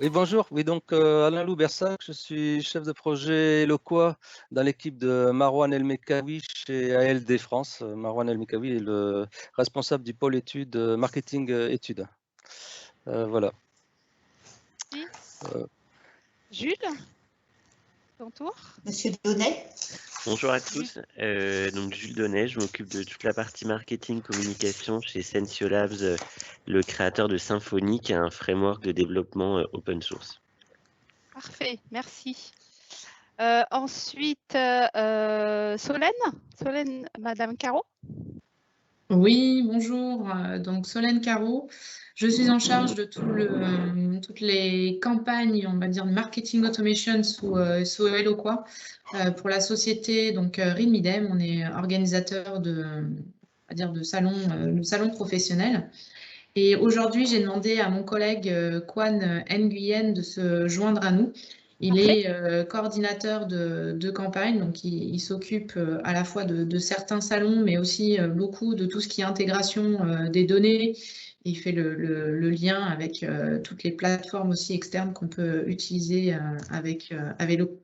Oui, bonjour. Oui, donc Alain Loubersac, je suis chef de projet Eloqua dans l'équipe de Marwan El-Mekawi chez ALD France. Marwan El-Mekawi est le responsable du pôle études, marketing études. Voilà. Oui. Euh, Jules, ton tour. Monsieur Donnet. Bonjour à tous, donc Jules Donnet, je m'occupe de toute la partie marketing communication chez Sensio Labs, le créateur de Symfony, qui est un framework de développement open source. Parfait, merci. Ensuite, Solène, Madame Caro. Oui, bonjour. Donc Solène Caro, je suis en charge de toutes les campagnes, on va dire, de marketing automation sous Eloqua pour la société donc Reed Midem. On est organisateur on va dire de salon professionnel. Et aujourd'hui, j'ai demandé à mon collègue Kwan Nguyen de se joindre à nous. Il Parfait. est coordinateur de campagne, donc il s'occupe à la fois de certains salons, mais aussi beaucoup de tout ce qui est intégration des données. Il fait le lien avec toutes les plateformes aussi externes qu'on peut utiliser avec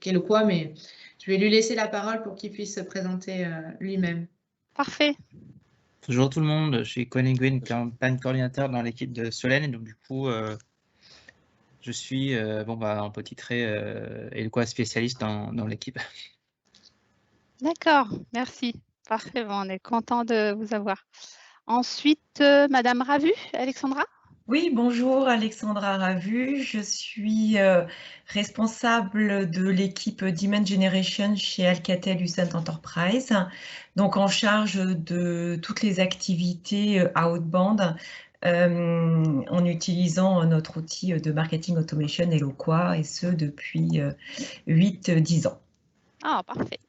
Eloqua, mais je vais lui laisser la parole pour qu'il puisse se présenter lui-même. Parfait. Bonjour tout le monde, je suis Kwan Nguyen, campagne coordinateur dans l'équipe de Solène, et donc du coup, je suis, on peut titrer Eloqua spécialiste dans l'équipe. D'accord, merci. Parfait, bon, on est content de vous avoir. Ensuite, Madame Ravu, Alexandra. Oui, bonjour, Alexandra Ravu. Je suis responsable de l'équipe Demand Generation chez Alcatel Lucent Enterprise, donc en charge de toutes les activités outbound en utilisant notre outil de marketing automation Eloqua, et ce depuis 8-10 ans. Ah, parfait.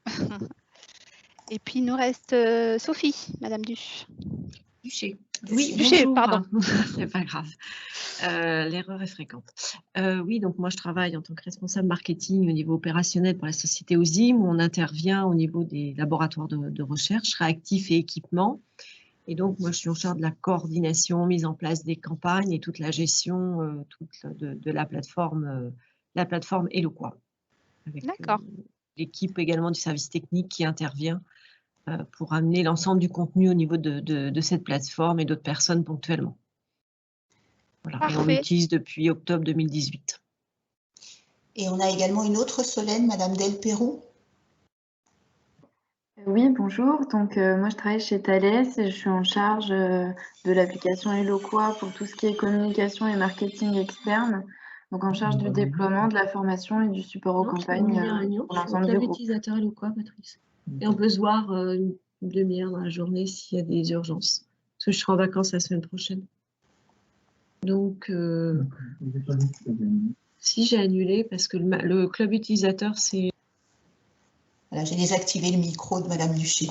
Et puis, il nous reste Sophie, Madame Duche. Duché. Oui, Duché, pardon. C'est pas grave. L'erreur est fréquente. Oui, donc moi je travaille en tant que responsable marketing au niveau opérationnel pour la société OSIM, où on intervient au niveau des laboratoires de recherche, réactifs et équipements. Et donc moi je suis en charge de la coordination, mise en place des campagnes et toute la gestion de la plateforme Eloqua. Avec l'équipe également du service technique qui intervient pour amener l'ensemble du contenu au niveau de cette plateforme et d'autres personnes ponctuellement. Voilà. Et on l'utilise depuis octobre 2018. Et on a également une autre Solène, Madame Del Perrou. Oui, bonjour. Donc, moi, je travaille chez Thales et je suis en charge de l'application Eloqua pour tout ce qui est communication et marketing externe. Donc, en charge du déploiement, de la formation et du support aux campagnes pour l'ensemble du groupe. Utilisateur Eloqua, Patrice. Et on peut se voir une demi-heure dans la journée s'il y a des urgences. Parce que je serai en vacances la semaine prochaine. Donc, si j'ai annulé, parce que le club utilisateur, c'est... Voilà, j'ai désactivé le micro de Madame Duché.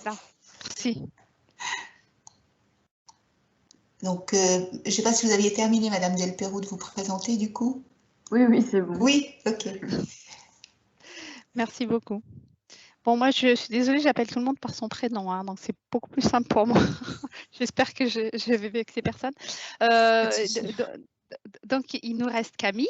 Merci. Donc, je ne sais pas si vous aviez terminé, Madame Del Perrou, de vous présenter, du coup. Oui, c'est bon. Oui, ok. Merci beaucoup. Bon, moi, je suis désolée, j'appelle tout le monde par son prénom, hein, donc c'est beaucoup plus simple pour moi. J'espère que je vais avec ces personnes. Donc, il nous reste Camille.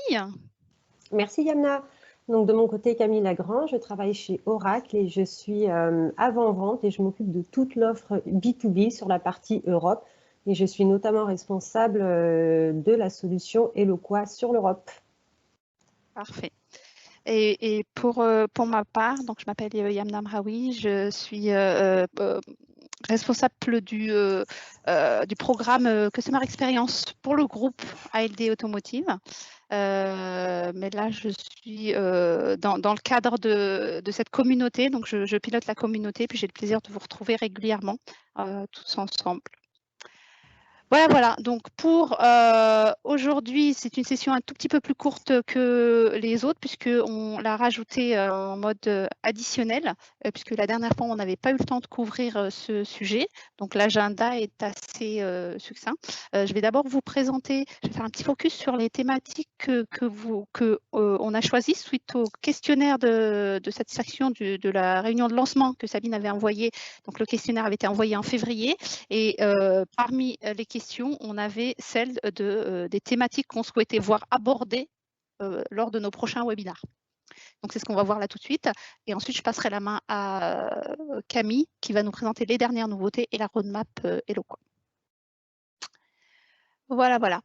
Merci, Yamna. Donc, de mon côté, Camille Lagrange, je travaille chez Oracle et je suis avant-vente et je m'occupe de toute l'offre B2B sur la partie Europe. Et je suis notamment responsable de la solution Eloqua sur l'Europe. Parfait. Et pour ma part, donc je m'appelle Yamna Mraoui, je suis responsable du programme Customer Experience pour le groupe ALD Automotive. Mais là, je suis dans le cadre de cette communauté, donc je pilote la communauté, puis j'ai le plaisir de vous retrouver régulièrement tous ensemble. Voilà. Donc pour aujourd'hui, c'est une session un tout petit peu plus courte que les autres, puisqu'on l'a rajoutée en mode additionnel, puisque la dernière fois, on n'avait pas eu le temps de couvrir ce sujet. Donc l'agenda est assez succinct. Je vais d'abord vous présenter, je vais faire un petit focus sur les thématiques qu'on a choisies suite au questionnaire de satisfaction de la réunion de lancement que Sabine avait envoyé. Donc le questionnaire avait été envoyé en février et parmi les questions questions, on avait celle des thématiques qu'on souhaitait voir abordées lors de nos prochains webinaires. Donc, c'est ce qu'on va voir là tout de suite. Et ensuite, je passerai la main à Camille qui va nous présenter les dernières nouveautés et la roadmap Eloqua. Voilà, voilà.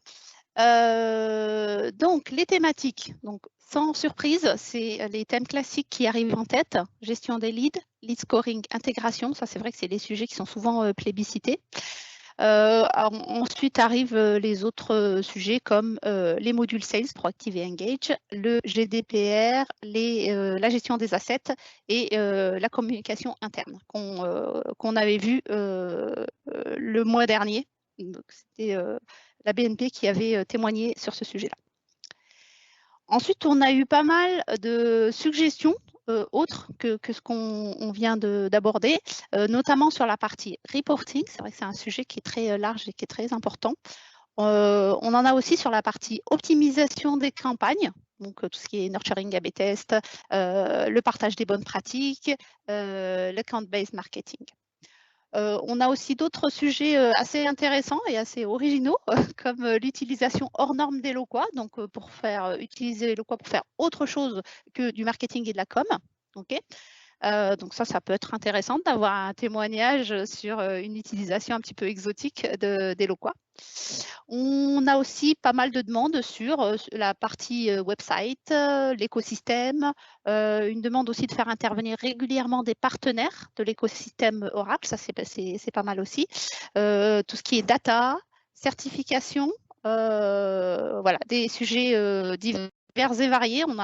Donc, les thématiques. Donc, sans surprise, c'est les thèmes classiques qui arrivent en tête. Gestion des leads, lead scoring, intégration. Ça, c'est vrai que c'est les sujets qui sont souvent plébiscités. Ensuite arrivent les autres sujets comme les modules Sales, Proactive et Engage, le GDPR, la gestion des assets et la communication interne qu'on avait vu le mois dernier. C'était la BNP qui avait témoigné sur ce sujet-là. Ensuite, on a eu pas mal de suggestions autres que ce qu'on vient d'aborder, notamment sur la partie reporting. C'est vrai que c'est un sujet qui est très large et qui est très important. On en a aussi sur la partie optimisation des campagnes, donc tout ce qui est nurturing, A/B test, le partage des bonnes pratiques, l'account-based marketing. On a aussi d'autres sujets assez intéressants et assez originaux, comme l'utilisation hors norme d'Eloqua, donc pour utiliser Eloqua pour faire autre chose que du marketing et de la com. Okay. Donc ça peut être intéressant d'avoir un témoignage sur une utilisation un petit peu exotique d'Eloqua. On a aussi pas mal de demandes sur la partie website, l'écosystème, une demande aussi de faire intervenir régulièrement des partenaires de l'écosystème Oracle, ça c'est pas mal aussi. Tout ce qui est data, certification, voilà, des sujets divers et variés. On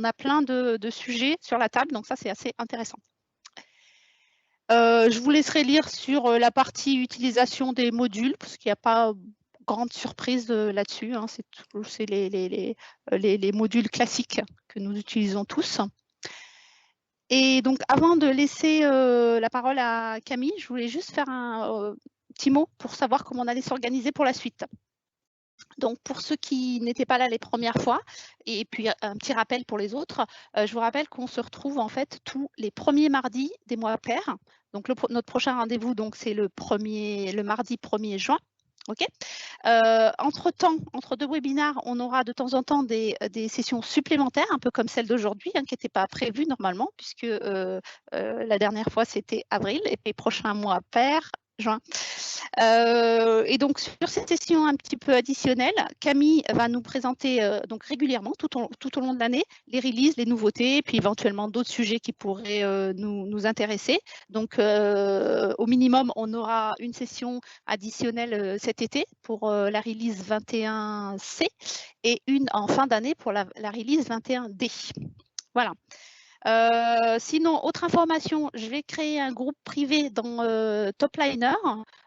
a plein de sujets sur la table, donc ça c'est assez intéressant. Je vous laisserai lire sur la partie utilisation des modules, parce qu'il n'y a pas grande surprise là-dessus. Hein. C'est les modules classiques que nous utilisons tous. Et donc, avant de laisser la parole à Camille, je voulais juste faire un petit mot pour savoir comment on allait s'organiser pour la suite. Donc, pour ceux qui n'étaient pas là les premières fois, et puis un petit rappel pour les autres, je vous rappelle qu'on se retrouve en fait tous les premiers mardis des mois pairs. Donc, notre prochain rendez-vous, c'est le mardi 1er juin. Okay. Entre-temps, entre deux webinaires, on aura de temps en temps des sessions supplémentaires, un peu comme celle d'aujourd'hui, hein, qui n'était pas prévue normalement, puisque la dernière fois, c'était avril, et puis prochain mois pair, juin. Et donc, sur cette session un petit peu additionnelle, Camille va nous présenter donc régulièrement, tout au long de l'année, les releases, les nouveautés, puis éventuellement d'autres sujets qui pourraient nous intéresser. Donc, au minimum, on aura une session additionnelle cet été pour la release 21C et une en fin d'année pour la release 21D. Voilà. Sinon, autre information, je vais créer un groupe privé dans Topliner.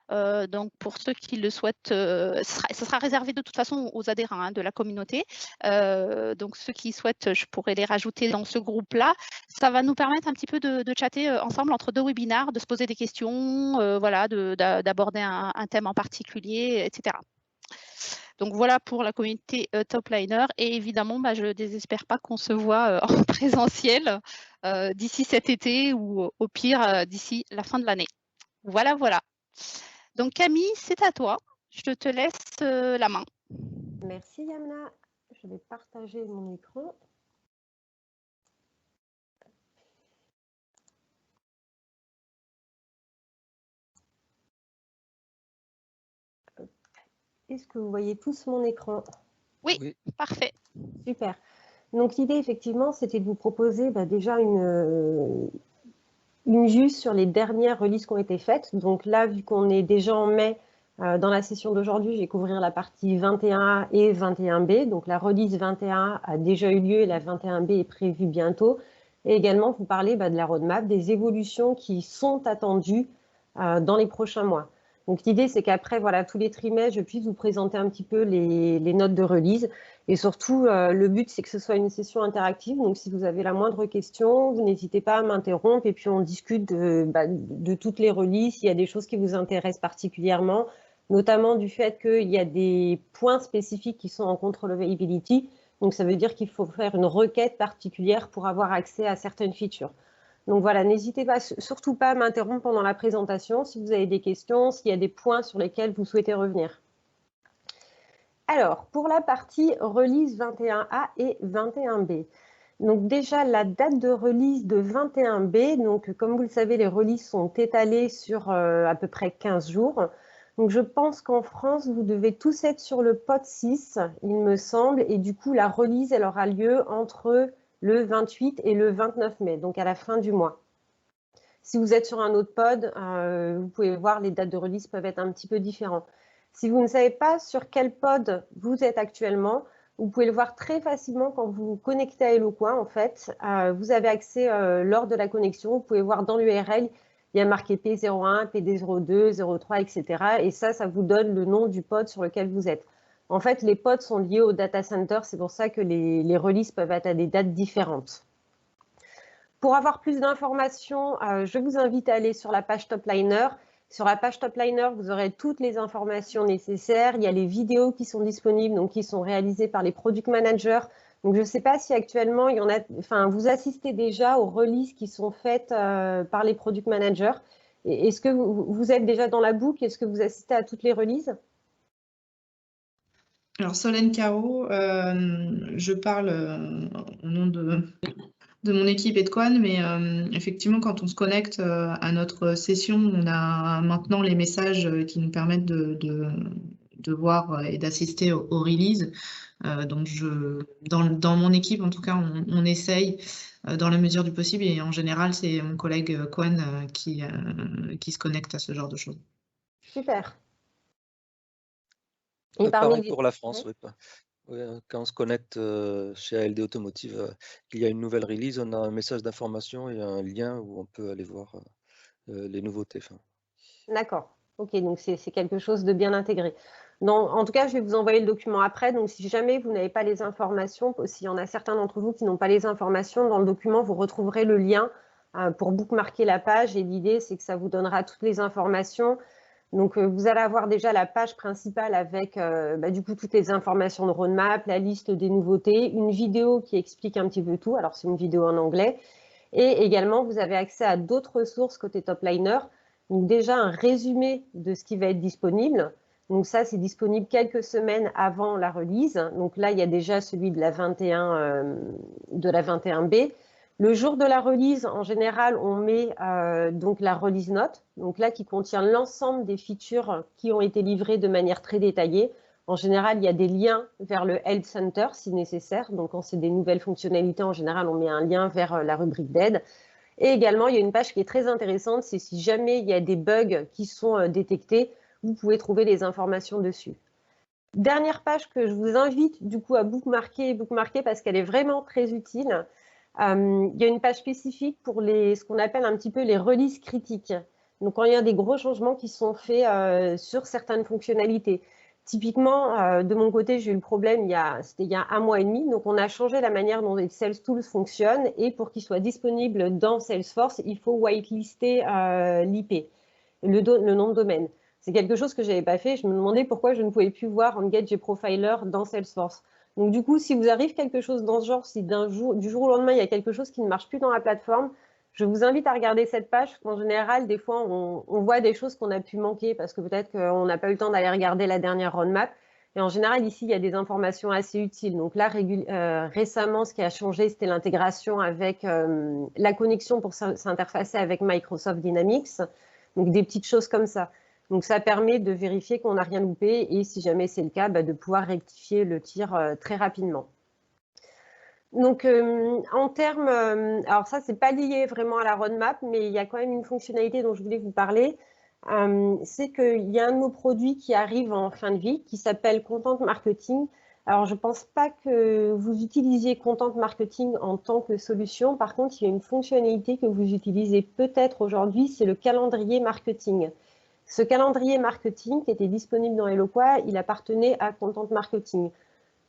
Donc, pour ceux qui le souhaitent, ce sera réservé de toute façon aux adhérents hein, de la communauté. Donc, ceux qui souhaitent, je pourrais les rajouter dans ce groupe-là. Ça va nous permettre un petit peu de chatter ensemble entre deux webinaires, de se poser des questions, voilà, d'aborder un thème en particulier, etc. Donc voilà pour la communauté Topliner et évidemment, je ne désespère pas qu'on se voit en présentiel d'ici cet été ou au pire d'ici la fin de l'année. Voilà, voilà. Donc Camille, c'est à toi. Je te laisse la main. Merci Yamna. Je vais partager mon écran. Est-ce que vous voyez tous mon écran? Oui, oui, parfait. Super. Donc l'idée, effectivement, c'était de vous proposer déjà une vue sur les dernières releases qui ont été faites. Donc là, vu qu'on est déjà en mai, dans la session d'aujourd'hui, je vais couvrir la partie 21A et 21B. Donc la release 21A a déjà eu lieu et la 21B est prévue bientôt. Et également, vous parler de la roadmap, des évolutions qui sont attendues dans les prochains mois. Donc l'idée, c'est qu'après, voilà, tous les trimestres, je puisse vous présenter un petit peu les notes de release. Et surtout, le but, c'est que ce soit une session interactive. Donc si vous avez la moindre question, vous n'hésitez pas à m'interrompre et puis on discute de toutes les releases, s'il y a des choses qui vous intéressent particulièrement, notamment du fait qu'il y a des points spécifiques qui sont en control availability. Donc ça veut dire qu'il faut faire une requête particulière pour avoir accès à certaines features. Donc voilà, n'hésitez pas, surtout pas à m'interrompre pendant la présentation si vous avez des questions, s'il y a des points sur lesquels vous souhaitez revenir. Alors, pour la partie release 21A et 21B. Donc déjà, la date de release de 21B, donc comme vous le savez, les releases sont étalées sur à peu près 15 jours. Donc je pense qu'en France, vous devez tous être sur le pod 6, il me semble, et du coup, la release, elle aura lieu entre le 28 et le 29 mai, donc à la fin du mois. Si vous êtes sur un autre pod, vous pouvez voir, les dates de release peuvent être un petit peu différentes. Si vous ne savez pas sur quel pod vous êtes actuellement, vous pouvez le voir très facilement quand vous vous connectez à Eloqua, en fait. Vous avez accès lors de la connexion, vous pouvez voir dans l'URL, il y a marqué P01, PD02, 03, etc. Et ça vous donne le nom du pod sur lequel vous êtes. En fait, les pods sont liés au data center, c'est pour ça que les releases peuvent être à des dates différentes. Pour avoir plus d'informations, je vous invite à aller sur la page Topliner. Sur la page Topliner, vous aurez toutes les informations nécessaires. Il y a les vidéos qui sont disponibles, donc qui sont réalisées par les product managers. Donc, je ne sais pas si actuellement, il y en a, enfin, vous assistez déjà aux releases qui sont faites par les product managers. Est-ce que vous êtes déjà dans la boucle? Est-ce que vous assistez à toutes les releases? Alors, Solène Caro, je parle au nom de mon équipe et de Quan, mais effectivement, quand on se connecte à notre session, on a maintenant les messages qui nous permettent de voir et d'assister aux releases. Donc, dans mon équipe, en tout cas, on essaye dans la mesure du possible, et en général, c'est mon collègue Quan qui se connecte à ce genre de choses. Super. Et pareil pour la France, oui. Quand on se connecte chez ALD Automotive, qu'il y a une nouvelle release, on a un message d'information et un lien où on peut aller voir les nouveautés. D'accord. Ok, donc c'est quelque chose de bien intégré. En tout cas, je vais vous envoyer le document après. Donc, si jamais vous n'avez pas les informations, s'il y en a certains d'entre vous qui n'ont pas les informations, dans le document, vous retrouverez le lien pour bookmarker la page. Et l'idée, c'est que ça vous donnera toutes les informations. Donc, vous allez avoir déjà la page principale avec du coup toutes les informations de roadmap, la liste des nouveautés, une vidéo qui explique un petit peu tout. Alors, c'est une vidéo en anglais. Et également, vous avez accès à d'autres ressources côté Topliner. Donc, déjà, un résumé de ce qui va être disponible. Donc, ça, c'est disponible quelques semaines avant la release. Donc, là, il y a déjà celui de la 21B. Le jour de la release, en général, on met donc la release note, donc là qui contient l'ensemble des features qui ont été livrées de manière très détaillée. En général, il y a des liens vers le Help Center si nécessaire. Donc, quand c'est des nouvelles fonctionnalités, en général, on met un lien vers la rubrique d'aide. Et également, il y a une page qui est très intéressante, c'est si jamais il y a des bugs qui sont détectés, vous pouvez trouver les informations dessus. Dernière page que je vous invite du coup à bookmarker parce qu'elle est vraiment très utile. Il y a une page spécifique pour ce qu'on appelle un petit peu les releases critiques. Donc, quand il y a des gros changements qui sont faits sur certaines fonctionnalités. Typiquement, de mon côté, j'ai eu le problème c'était il y a 1 mois et demi. Donc, on a changé la manière dont les Sales Tools fonctionnent. Et pour qu'ils soient disponibles dans Salesforce, il faut whitelister l'IP, le nom de domaine. C'est quelque chose que je n'avais pas fait. Je me demandais pourquoi je ne pouvais plus voir Engage et Profiler dans Salesforce. Donc, du coup, si vous arrive quelque chose dans ce genre, si du jour au lendemain, il y a quelque chose qui ne marche plus dans la plateforme, je vous invite à regarder cette page. En général, des fois, on voit des choses qu'on a pu manquer parce que peut-être qu'on n'a pas eu le temps d'aller regarder la dernière roadmap. Et en général, ici, il y a des informations assez utiles. Donc là, récemment, ce qui a changé, c'était l'intégration avec la connexion pour s'interfacer avec Microsoft Dynamics. Donc, des petites choses comme ça. Donc, ça permet de vérifier qu'on n'a rien loupé et si jamais c'est le cas, de pouvoir rectifier le tir très rapidement. Donc, en termes, alors ça, c'est pas lié vraiment à la roadmap, mais il y a quand même une fonctionnalité dont je voulais vous parler. C'est qu'il y a un de nos produits qui arrive en fin de vie qui s'appelle Content Marketing. Alors, je ne pense pas que vous utilisiez Content Marketing en tant que solution. Par contre, il y a une fonctionnalité que vous utilisez peut-être aujourd'hui, c'est le calendrier marketing. Ce calendrier marketing qui était disponible dans Eloqua, il appartenait à Content Marketing.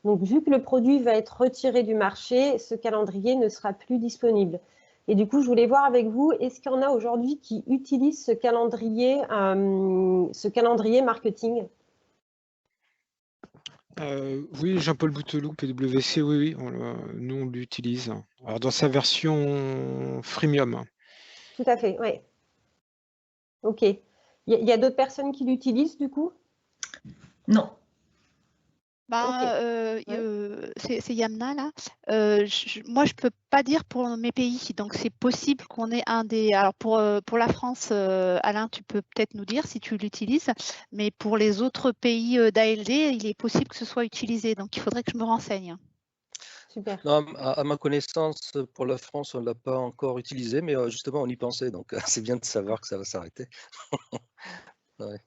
Donc, vu que le produit va être retiré du marché, ce calendrier ne sera plus disponible. Et du coup, je voulais voir avec vous, est-ce qu'il y en a aujourd'hui qui utilisent ce calendrier marketing? Oui, Jean-Paul Bouteloup, PwC, oui, nous on l'utilise. Alors, dans sa version freemium. Tout à fait, oui. Ok. Il y a d'autres personnes qui l'utilisent du coup? Non. C'est Yamna là. Moi, je peux pas dire pour mes pays. Donc, c'est possible qu'on ait un des. Alors, pour la France, Alain, tu peux peut-être nous dire si tu l'utilises. Mais pour les autres pays d'ALD, il est possible que ce soit utilisé. Donc, il faudrait que je me renseigne. Super. Non, à ma connaissance, pour la France, on ne l'a pas encore utilisé, mais justement, on y pensait. Donc, c'est bien de savoir que ça va s'arrêter. Ouais.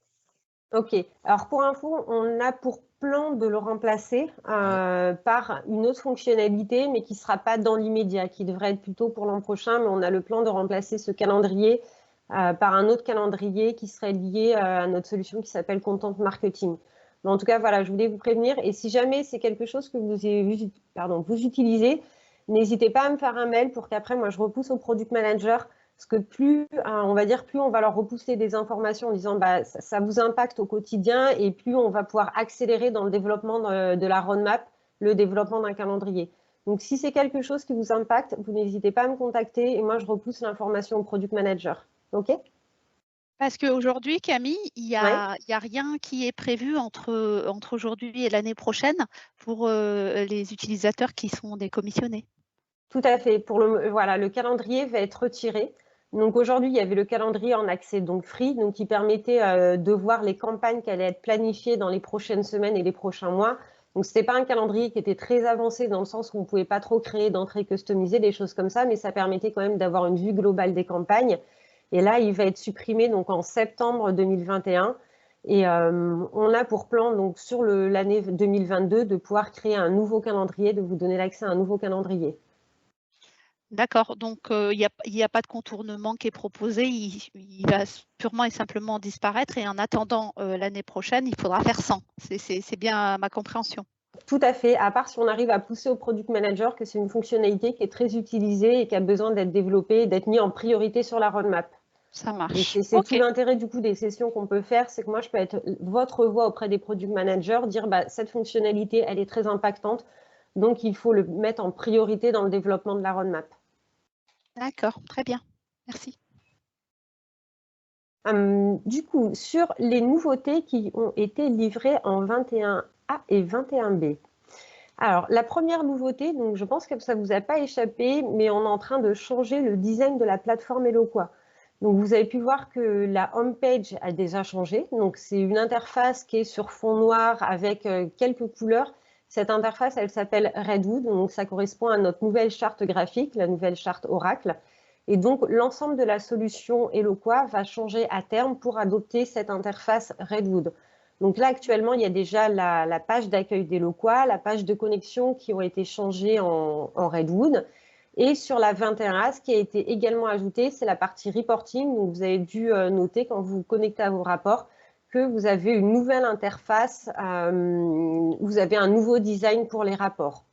Ok. Alors, pour info, on a pour plan de le remplacer par une autre fonctionnalité, mais qui ne sera pas dans l'immédiat, qui devrait être plutôt pour l'an prochain. Mais on a le plan de remplacer ce calendrier par un autre calendrier qui serait lié à notre solution qui s'appelle Content Marketing. Mais en tout cas, voilà, je voulais vous prévenir. Et si jamais c'est quelque chose que vous utilisez, n'hésitez pas à me faire un mail pour qu'après, moi, je repousse au Product Manager. Parce que plus on va leur repousser des informations en disant ça vous impacte au quotidien et plus on va pouvoir accélérer dans le développement de la roadmap, le développement d'un calendrier. Donc, si c'est quelque chose qui vous impacte, vous n'hésitez pas à me contacter et moi, je repousse l'information au Product Manager. OK ? Parce qu'aujourd'hui, Camille, il n'y a rien qui est prévu entre aujourd'hui et l'année prochaine pour les utilisateurs qui sont décommissionnés. Tout à fait. Le calendrier va être retiré. Donc aujourd'hui, il y avait le calendrier en accès donc free, donc qui permettait de voir les campagnes qui allaient être planifiées dans les prochaines semaines et les prochains mois. Donc ce n'était pas un calendrier qui était très avancé dans le sens où on ne pouvait pas trop créer d'entrées customisées, des choses comme ça, mais ça permettait quand même d'avoir une vue globale des campagnes. Et là, il va être supprimé donc en septembre 2021. Et on a pour plan donc sur l'année 2022 de pouvoir créer un nouveau calendrier, de vous donner l'accès à un nouveau calendrier. D'accord, donc il n'y a pas de contournement qui est proposé, il va purement et simplement disparaître et en attendant l'année prochaine, il faudra faire 100. C'est bien ma compréhension. Tout à fait, à part si on arrive à pousser au Product Manager que c'est une fonctionnalité qui est très utilisée et qui a besoin d'être développée et d'être mise en priorité sur la roadmap. Ça marche. C'est tout l'intérêt du coup des sessions qu'on peut faire, c'est que moi je peux être votre voix auprès des Product Managers, dire cette fonctionnalité elle est très impactante, donc il faut le mettre en priorité dans le développement de la roadmap. D'accord, très bien, merci. Du coup, sur les nouveautés qui ont été livrées en 21A et 21B. Alors, la première nouveauté, donc je pense que ça ne vous a pas échappé, mais on est en train de changer le design de la plateforme Eloqua. Donc, vous avez pu voir que la homepage a déjà changé. Donc, c'est une interface qui est sur fond noir avec quelques couleurs. Cette interface, elle s'appelle Redwood. Donc, ça correspond à notre nouvelle charte graphique, la nouvelle charte Oracle. Et donc, l'ensemble de la solution Eloqua va changer à terme pour adopter cette interface Redwood. Donc là, actuellement, il y a déjà la page d'accueil d'Eloqua, la page de connexion qui ont été changées en Redwood. Et sur la 21A, ce qui a été également ajouté, c'est la partie reporting. Donc, vous avez dû noter quand vous vous connectez à vos rapports que vous avez une nouvelle interface, vous avez un nouveau design pour les rapports.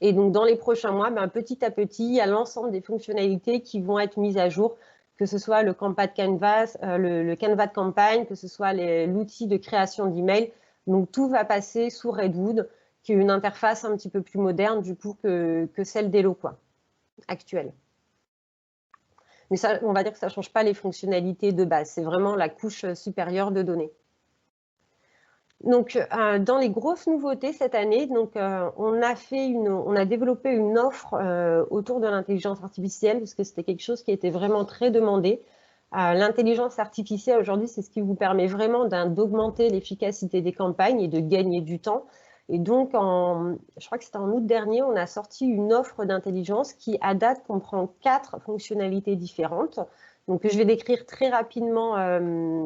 Et donc, dans les prochains mois, petit à petit, il y a l'ensemble des fonctionnalités qui vont être mises à jour, que ce soit le Canva de Canvas, le Canva de campagne, que ce soit l'outil de création d'email. Donc, tout va passer sous Redwood, qui est une interface un petit peu plus moderne, du coup, que celle d'Eloqua actuelle. Mais ça, on va dire que ça ne change pas les fonctionnalités de base. C'est vraiment la couche supérieure de données. Donc, dans les grosses nouveautés cette année, donc, on a développé une offre autour de l'intelligence artificielle parce que c'était quelque chose qui était vraiment très demandé. L'intelligence artificielle aujourd'hui, c'est ce qui vous permet vraiment d'augmenter l'efficacité des campagnes et de gagner du temps. Et donc, je crois que c'était en août dernier, on a sorti une offre d'intelligence qui, à date, comprend 4 fonctionnalités différentes. Donc, je vais décrire très rapidement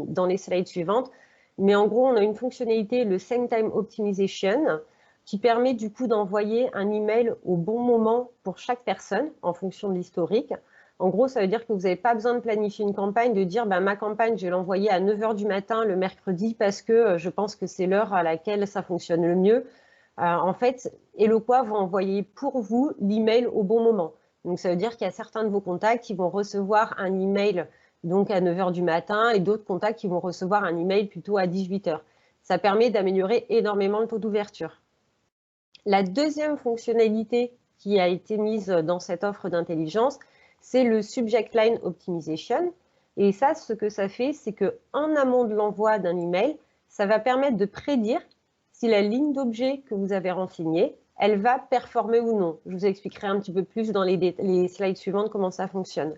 dans les slides suivantes. Mais en gros, on a une fonctionnalité, le Same Time Optimization, qui permet du coup d'envoyer un email au bon moment pour chaque personne en fonction de l'historique. En gros, ça veut dire que vous n'avez pas besoin de planifier une campagne, de dire ma campagne, je vais l'envoyer à 9 h du matin le mercredi parce que je pense que c'est l'heure à laquelle ça fonctionne le mieux. En fait, Eloqua va envoyer pour vous l'email au bon moment. Donc, ça veut dire qu'il y a certains de vos contacts qui vont recevoir un email donc à 9 h du matin, et d'autres contacts qui vont recevoir un email plutôt à 18 h. Ça permet d'améliorer énormément le taux d'ouverture. La deuxième fonctionnalité qui a été mise dans cette offre d'intelligence, c'est le Subject Line Optimization. Et ça, ce que ça fait, c'est qu'en amont de l'envoi d'un email, ça va permettre de prédire si la ligne d'objet que vous avez renseignée, elle va performer ou non. Je vous expliquerai un petit peu plus dans les slides suivantes comment ça fonctionne.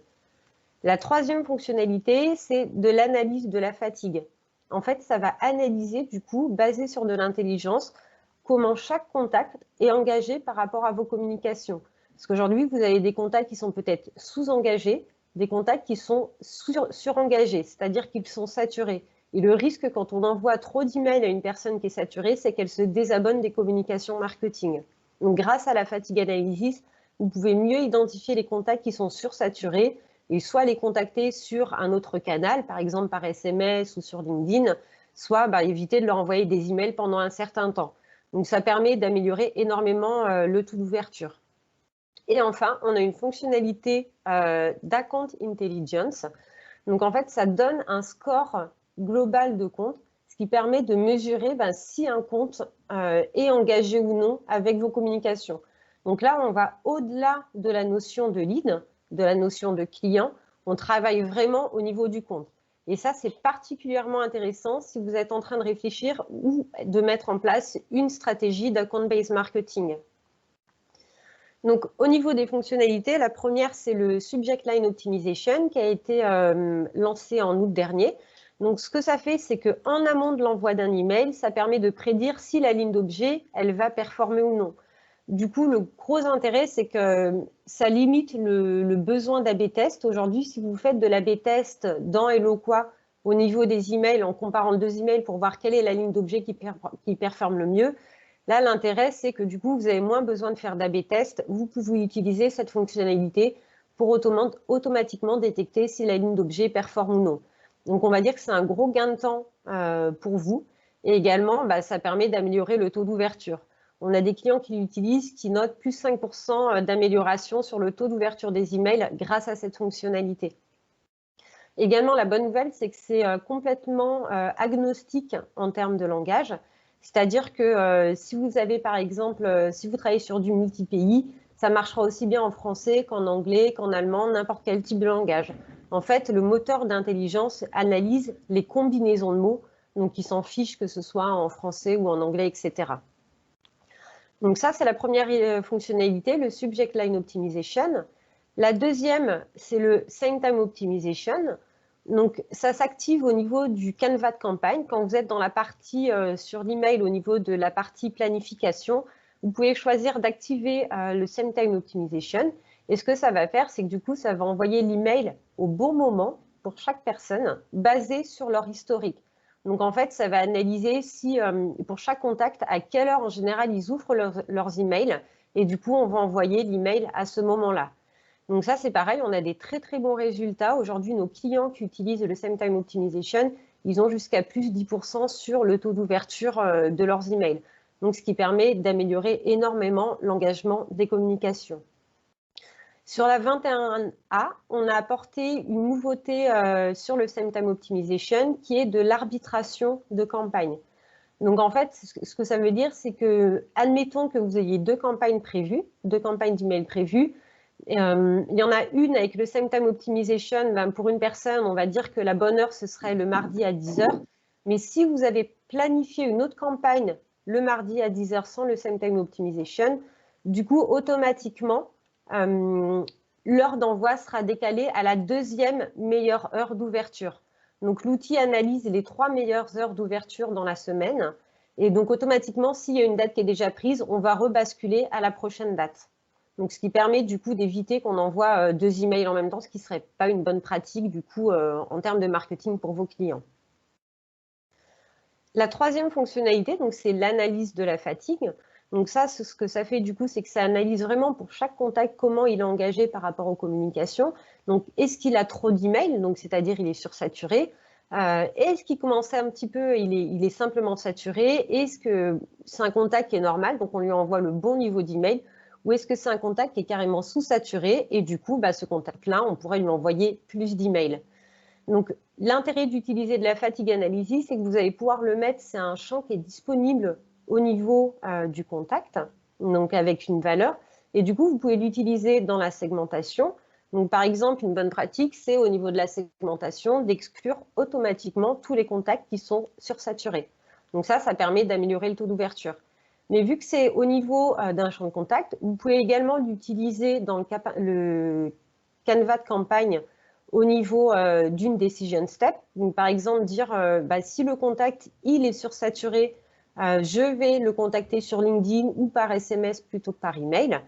La troisième fonctionnalité, c'est de l'analyse de la fatigue. En fait, ça va analyser, du coup, basé sur de l'intelligence, comment chaque contact est engagé par rapport à vos communications. Parce qu'aujourd'hui, vous avez des contacts qui sont peut-être sous-engagés, des contacts qui sont surengagés, c'est-à-dire qu'ils sont saturés. Et le risque quand on envoie trop d'emails à une personne qui est saturée, c'est qu'elle se désabonne des communications marketing. Donc, grâce à la fatigue analysis, vous pouvez mieux identifier les contacts qui sont sursaturés et soit les contacter sur un autre canal, par exemple par SMS ou sur LinkedIn, soit éviter de leur envoyer des emails pendant un certain temps. Donc, ça permet d'améliorer énormément le taux d'ouverture. Et enfin, on a une fonctionnalité d'Account Intelligence. Donc, en fait, ça donne un score global de compte, ce qui permet de mesurer si un compte est engagé ou non avec vos communications. Donc là, on va au-delà de la notion de lead, de la notion de client. On travaille vraiment au niveau du compte. Et ça, c'est particulièrement intéressant si vous êtes en train de réfléchir ou de mettre en place une stratégie d'account-based marketing. Donc, au niveau des fonctionnalités, la première, c'est le Subject Line Optimization qui a été lancé en août dernier. Donc, ce que ça fait, c'est qu'en amont de l'envoi d'un email, ça permet de prédire si la ligne d'objet, elle va performer ou non. Du coup, le gros intérêt, c'est que ça limite le besoin d'A/B test. Aujourd'hui, si vous faites de l'A/B test dans Eloqua au niveau des emails, en comparant 2 emails pour voir quelle est la ligne d'objet qui performe le mieux, là, l'intérêt, c'est que du coup, vous avez moins besoin de faire d'A/B test. Vous pouvez utiliser cette fonctionnalité pour automatiquement détecter si la ligne d'objet performe ou non. Donc, on va dire que c'est un gros gain de temps pour vous. Et également, ça permet d'améliorer le taux d'ouverture. On a des clients qui l'utilisent, qui notent plus 5% d'amélioration sur le taux d'ouverture des emails grâce à cette fonctionnalité. Également, la bonne nouvelle, c'est que c'est complètement agnostique en termes de langage. C'est-à-dire que si vous avez, par exemple, si vous travaillez sur du multi-pays, ça marchera aussi bien en français qu'en anglais, qu'en allemand, n'importe quel type de langage. En fait, le moteur d'intelligence analyse les combinaisons de mots, donc il s'en fiche que ce soit en français ou en anglais, etc. Donc ça, c'est la première fonctionnalité, le Subject Line Optimization. La deuxième, c'est le Same Time Optimization. Donc, ça s'active au niveau du canevas de campagne. Quand vous êtes dans la partie sur l'email, au niveau de la partie planification, vous pouvez choisir d'activer le Same Time Optimization. Et ce que ça va faire, c'est que du coup, ça va envoyer l'email au bon moment pour chaque personne, basé sur leur historique. Donc, en fait, ça va analyser si, pour chaque contact, à quelle heure, en général, ils ouvrent leurs emails. Et du coup, on va envoyer l'email à ce moment-là. Donc ça, c'est pareil, on a des très, très bons résultats. Aujourd'hui, nos clients qui utilisent le Same Time Optimization, ils ont jusqu'à plus 10% sur le taux d'ouverture de leurs emails. Donc, ce qui permet d'améliorer énormément l'engagement des communications. Sur la 21A, on a apporté une nouveauté sur le Same Time Optimization qui est de l'arbitration de campagne. Donc, en fait, ce que ça veut dire, c'est que, admettons que vous ayez 2 campagnes prévues, 2 campagnes d'email prévues. Il y en a une avec le Same Time Optimization. Pour une personne, on va dire que la bonne heure, ce serait le mardi à 10h. Mais si vous avez planifié une autre campagne le mardi à 10h sans le Same Time Optimization, du coup, automatiquement, l'heure d'envoi sera décalée à la 2e meilleure heure d'ouverture. Donc, l'outil analyse les 3 meilleures heures d'ouverture dans la semaine. Et donc, automatiquement, s'il y a une date qui est déjà prise, on va rebasculer à la prochaine date. Donc, ce qui permet du coup d'éviter qu'on envoie 2 emails en même temps, ce qui ne serait pas une bonne pratique du coup en termes de marketing pour vos clients. La troisième fonctionnalité, c'est l'analyse de la fatigue. Donc ça, ce que ça fait du coup, c'est que ça analyse vraiment pour chaque contact comment il est engagé par rapport aux communications. Donc, est-ce qu'il a trop d'emails, donc c'est-à-dire il est sursaturé? Est-ce qu'il commençait un petit peu, il est simplement saturé? Est-ce que c'est un contact qui est normal, donc on lui envoie le bon niveau d'email? Ou est-ce que c'est un contact qui est carrément sous-saturé et du coup, ce contact-là, on pourrait lui envoyer plus d'emails? Donc, l'intérêt d'utiliser de la fatigue analysis, c'est que vous allez pouvoir le mettre, c'est un champ qui est disponible au niveau du contact, donc avec une valeur. Et du coup, vous pouvez l'utiliser dans la segmentation. Donc, par exemple, une bonne pratique, c'est au niveau de la segmentation d'exclure automatiquement tous les contacts qui sont sursaturés. Donc ça permet d'améliorer le taux d'ouverture. Mais vu que c'est au niveau d'un champ de contact, vous pouvez également l'utiliser dans le canevas de campagne au niveau d'une decision step. Donc, par exemple, dire si le contact il est sursaturé, je vais le contacter sur LinkedIn ou par SMS plutôt que par email.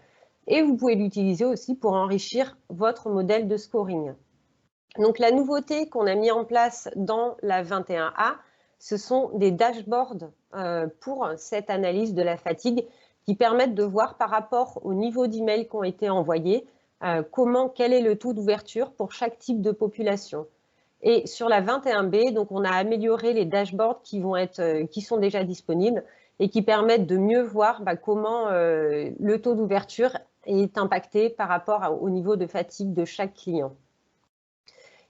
Et vous pouvez l'utiliser aussi pour enrichir votre modèle de scoring. Donc, la nouveauté qu'on a mis en place dans la 21A, ce sont des dashboards pour cette analyse de la fatigue qui permettent de voir par rapport au niveau d'email qui ont été envoyés, quel est le taux d'ouverture pour chaque type de population. Et sur la 21B, donc on a amélioré les dashboards qui sont déjà disponibles et qui permettent de mieux voir comment le taux d'ouverture est impacté par rapport au niveau de fatigue de chaque client.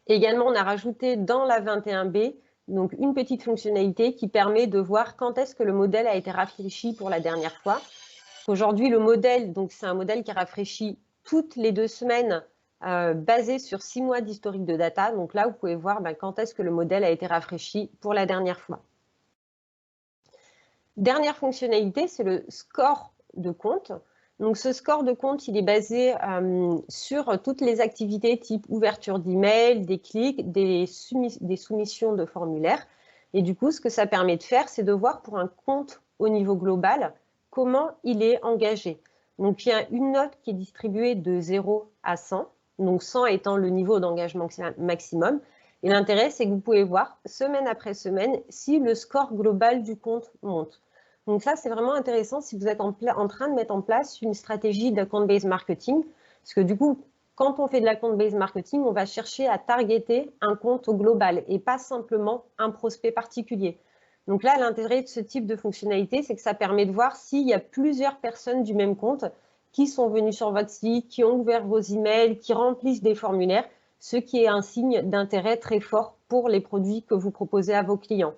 Également, on a rajouté dans la 21B donc une petite fonctionnalité qui permet de voir quand est-ce que le modèle a été rafraîchi pour la dernière fois. Aujourd'hui, le modèle, c'est un modèle qui est rafraîchi toutes les 2 semaines basé sur 6 mois d'historique de data. Donc là, vous pouvez voir quand est-ce que le modèle a été rafraîchi pour la dernière fois. Dernière fonctionnalité, c'est le score de compte. Donc ce score de compte, il est basé sur toutes les activités type ouverture d'email, des clics, des soumissions de formulaires. Et du coup, ce que ça permet de faire, c'est de voir pour un compte au niveau global comment il est engagé. Donc il y a une note qui est distribuée de 0 à 100, donc 100 étant le niveau d'engagement maximum. Et l'intérêt, c'est que vous pouvez voir semaine après semaine si le score global du compte monte. Donc ça, c'est vraiment intéressant si vous êtes en train de mettre en place une stratégie d'account-based marketing. Parce que du coup, quand on fait de l'account-based marketing, on va chercher à targeter un compte au global et pas simplement un prospect particulier. Donc là, l'intérêt de ce type de fonctionnalité, c'est que ça permet de voir s'il y a plusieurs personnes du même compte qui sont venues sur votre site, qui ont ouvert vos emails, qui remplissent des formulaires, ce qui est un signe d'intérêt très fort pour les produits que vous proposez à vos clients.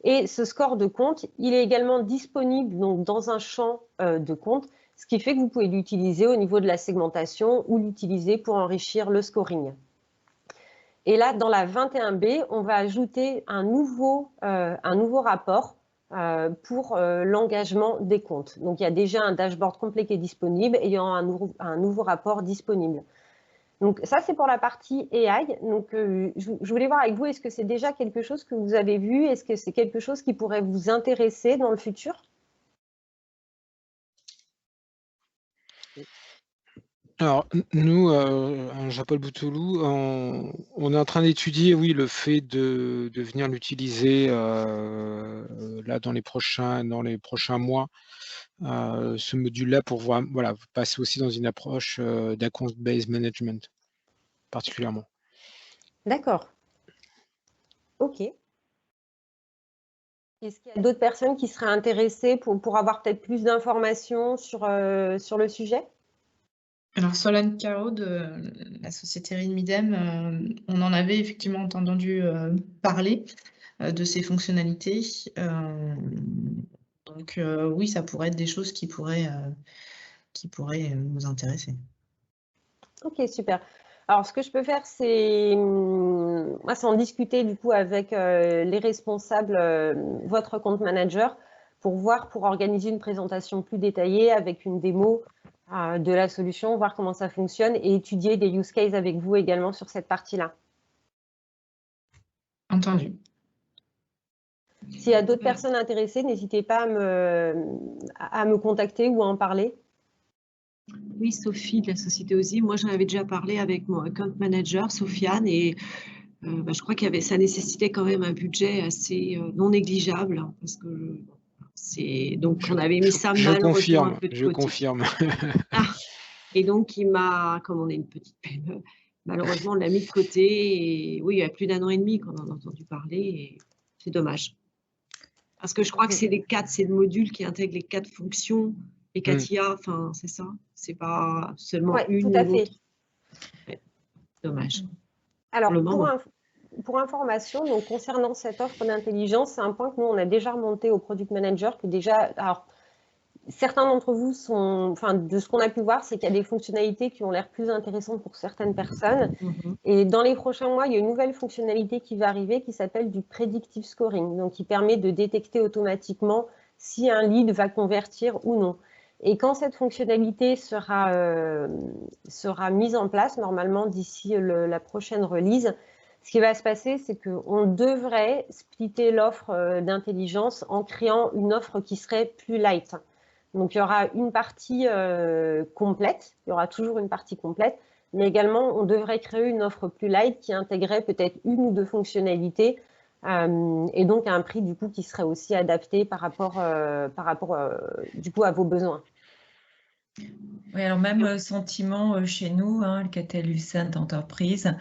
Et ce score de compte, il est également disponible donc, dans un champ de compte, ce qui fait que vous pouvez l'utiliser au niveau de la segmentation ou l'utiliser pour enrichir le scoring. Et là, dans la 21B, on va ajouter un nouveau rapport pour l'engagement des comptes. Donc, il y a déjà un dashboard complet qui est disponible et il y aura un nouveau rapport disponible. Donc, ça, c'est pour la partie AI. Donc, je voulais voir avec vous, est-ce que c'est déjà quelque chose que vous avez vu? Est-ce que c'est quelque chose qui pourrait vous intéresser dans le futur? Alors, nous, Jean-Paul Bouteloup, on est en train d'étudier, oui, le fait de venir l'utiliser là dans les prochains mois, ce module-là pour voir, voilà, passer aussi dans une approche d'account-based management, particulièrement. D'accord. OK. Est-ce qu'il y a d'autres personnes qui seraient intéressées pour avoir peut-être plus d'informations sur le sujet? Alors, Solène Caro de la société Rimidem, on en avait effectivement entendu parler de ces fonctionnalités. Donc, oui, ça pourrait être des choses qui pourraient nous intéresser. Ok, super. Alors, ce que je peux faire, c'est en discuter du coup avec les responsables, votre compte manager, pour organiser une présentation plus détaillée avec une démo de la solution, voir comment ça fonctionne et étudier des use cases avec vous également sur cette partie-là. Entendu. S'il y a d'autres personnes intéressées, n'hésitez pas à me contacter ou à en parler. Oui, Sophie de la société Ozim. Moi, j'en avais déjà parlé avec mon account manager, Sofiane, et je crois ça nécessitait quand même un budget assez non négligeable, hein, parce que donc on avait mis ça malheureusement un peu de côté. Je confirme. Et donc comme on est une petite PME, malheureusement on l'a mis de côté. Et oui, il y a plus d'1 an et demi qu'on en a entendu parler, et c'est dommage. Parce que je crois que c'est le module qui intègre les 4 fonctions. Et 4 IA, enfin, c'est ça. C'est pas seulement une ou l'autre. Ouais, dommage. Alors, pour information, donc, concernant cette offre d'intelligence, c'est un point que nous, on a déjà remonté au Product Manager, que déjà, alors, certains d'entre vous sont, enfin, de ce qu'on a pu voir, c'est qu'il y a des fonctionnalités qui ont l'air plus intéressantes pour certaines personnes. Et dans les prochains mois, il y a une nouvelle fonctionnalité qui va arriver qui s'appelle du predictive scoring, donc qui permet de détecter automatiquement si un lead va convertir ou non. Et quand cette fonctionnalité sera mise en place, normalement d'ici la prochaine release, ce qui va se passer, c'est qu'on devrait splitter l'offre d'intelligence en créant une offre qui serait plus light. Donc, il y aura une partie complète, il y aura toujours une partie complète, mais également, on devrait créer une offre plus light qui intégrerait peut-être une ou deux fonctionnalités et donc à un prix du coup qui serait aussi adapté par rapport du coup à vos besoins. Oui, alors même sentiment chez nous, Alcatel Lucent Enterprise,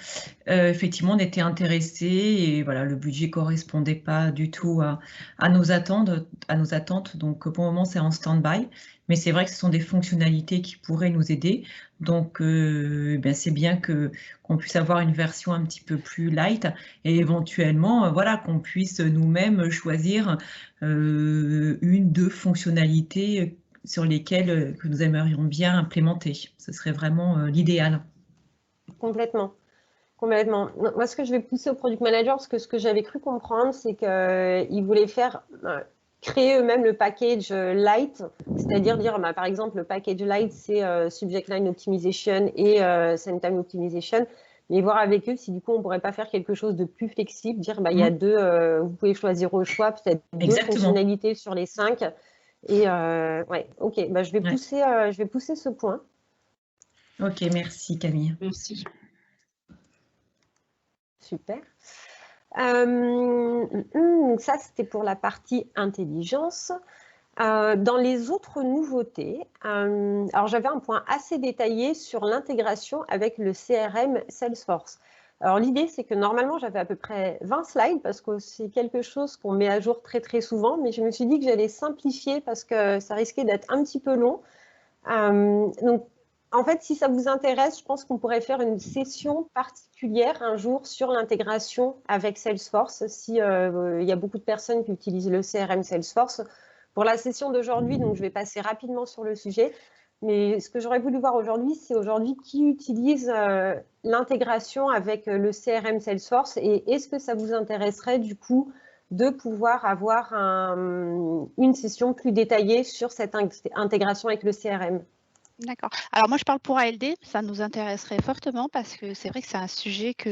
effectivement, on était intéressés et voilà, le budget correspondait pas du tout à nos attentes. Donc, pour le moment, c'est en stand-by. Mais c'est vrai que ce sont des fonctionnalités qui pourraient nous aider. Donc, c'est bien qu'on puisse avoir une version un petit peu plus light et éventuellement, voilà, qu'on puisse nous-mêmes choisir une, deux fonctionnalités sur lesquelles que nous aimerions bien implémenter. Ce serait vraiment l'idéal. Complètement. Complètement. Moi, ce que je vais pousser au product manager, parce que ce que j'avais cru comprendre, c'est qu'ils voulaient créer eux-mêmes le package light, c'est-à-dire dire, par exemple, le package light, c'est subject line optimization et send time optimization, mais voir avec eux si du coup, on ne pourrait pas faire quelque chose de plus flexible, dire, il y a deux, vous pouvez choisir au choix, peut-être deux fonctionnalités sur les 5. Et ouais, ok, je vais pousser ce point. Ok, merci Camille. Merci. Super. Ça, c'était pour la partie intelligence. Dans les autres nouveautés, alors j'avais un point assez détaillé sur l'intégration avec le CRM Salesforce. Alors l'idée, c'est que normalement, j'avais à peu près 20 slides parce que c'est quelque chose qu'on met à jour très très souvent, mais je me suis dit que j'allais simplifier parce que ça risquait d'être un petit peu long. Donc, en fait, si ça vous intéresse, je pense qu'on pourrait faire une session particulière un jour sur l'intégration avec Salesforce, si il y a beaucoup de personnes qui utilisent le CRM Salesforce. Pour la session d'aujourd'hui, donc je vais passer rapidement sur le sujet. Mais ce que j'aurais voulu voir aujourd'hui, c'est qui utilise l'intégration avec le CRM Salesforce et est-ce que ça vous intéresserait du coup de pouvoir avoir une session plus détaillée sur cette intégration avec le CRM? D'accord. Alors moi, je parle pour ALD, ça nous intéresserait fortement parce que c'est vrai que c'est un sujet qui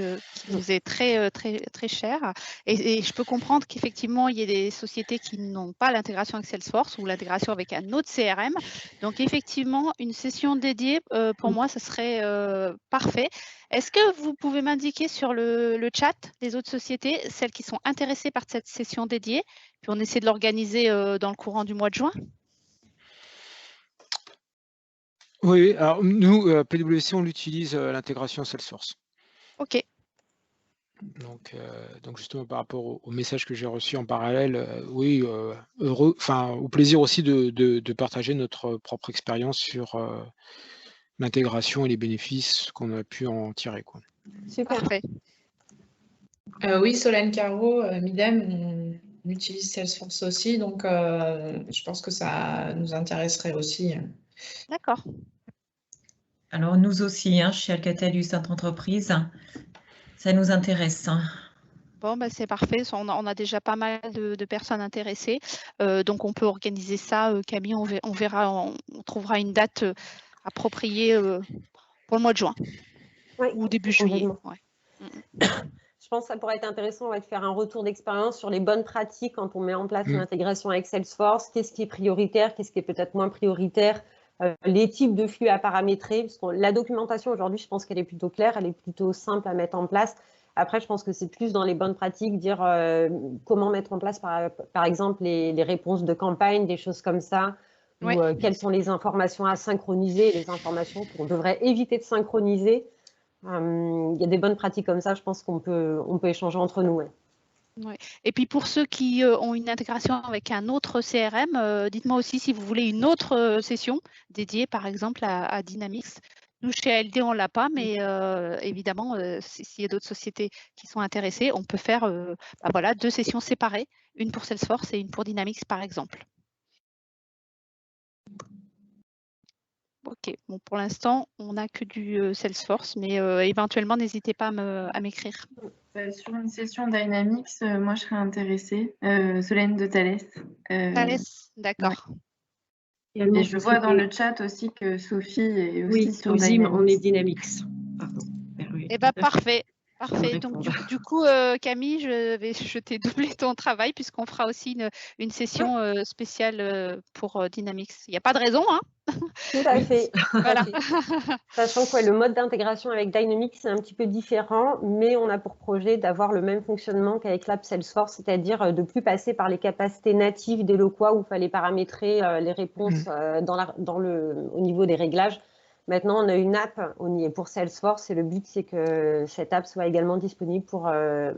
nous est très, très, très cher. Et je peux comprendre qu'effectivement, il y ait des sociétés qui n'ont pas l'intégration avec Salesforce ou l'intégration avec un autre CRM. Donc effectivement, une session dédiée, pour moi, ce serait parfait. Est-ce que vous pouvez m'indiquer sur le chat les autres sociétés, celles qui sont intéressées par cette session dédiée, puis on essaie de l'organiser dans le courant du mois de juin? Oui, alors nous, PwC, on utilise l'intégration Salesforce. Ok. Donc justement, par rapport au message que j'ai reçu en parallèle, oui, au plaisir aussi de partager notre propre expérience sur l'intégration et les bénéfices qu'on a pu en tirer, quoi. Super. Parfait. Oui, Solène Caro, Midem, on utilise Salesforce aussi, donc je pense que ça nous intéresserait aussi. D'accord. Alors nous aussi, chez Alcatel Lucent Enterprise, ça nous intéresse. Bon, c'est parfait. On a déjà pas mal de personnes intéressées. Donc, on peut organiser ça. Camille, on verra, on trouvera une date appropriée pour le mois de juin. Ouais, ou début juillet. Ouais. Je pense que ça pourrait être intéressant de faire un retour d'expérience sur les bonnes pratiques quand on met en place une intégration avec Salesforce. Qu'est-ce qui est prioritaire, qu'est-ce qui est peut-être moins prioritaire, les types de flux à paramétrer. Parce que la documentation aujourd'hui, je pense qu'elle est plutôt claire, elle est plutôt simple à mettre en place. Après, je pense que c'est plus dans les bonnes pratiques, dire comment mettre en place, par exemple, les réponses de campagne, des choses comme ça, ou quelles sont les informations à synchroniser, les informations qu'on devrait éviter de synchroniser. Il y a des bonnes pratiques comme ça, je pense qu'on peut échanger entre nous. Ouais. Et puis pour ceux qui ont une intégration avec un autre CRM, dites-moi aussi si vous voulez une autre session dédiée par exemple à Dynamics. Nous chez ALD on ne l'a pas, mais évidemment s'il y a d'autres sociétés qui sont intéressées, on peut faire voilà, 2 sessions séparées, une pour Salesforce et une pour Dynamics par exemple. Ok, bon, pour l'instant, on n'a que du Salesforce, mais éventuellement, n'hésitez pas à m'écrire. Sur une session Dynamics, moi je serais intéressée. Solène de Thales. Thales, d'accord. Ouais. Et je vois dans le chat aussi que Sophie est aussi sur Zim, Dynamics. on est Dynamics. Pardon. Eh bien, parfait. Parfait. Donc, du coup, Camille, je t'ai doublé ton travail puisqu'on fera aussi une session spéciale pour Dynamics. Il n'y a pas de raison, hein? Tout à fait. Voilà. Sachant que le mode d'intégration avec Dynamics est un petit peu différent, mais on a pour projet d'avoir le même fonctionnement qu'avec l'app Salesforce, c'est-à-dire de ne plus passer par les capacités natives d'Eloqua où il fallait paramétrer les réponses au niveau des réglages. Maintenant, on a une app pour Salesforce et le but, c'est que cette app soit également disponible pour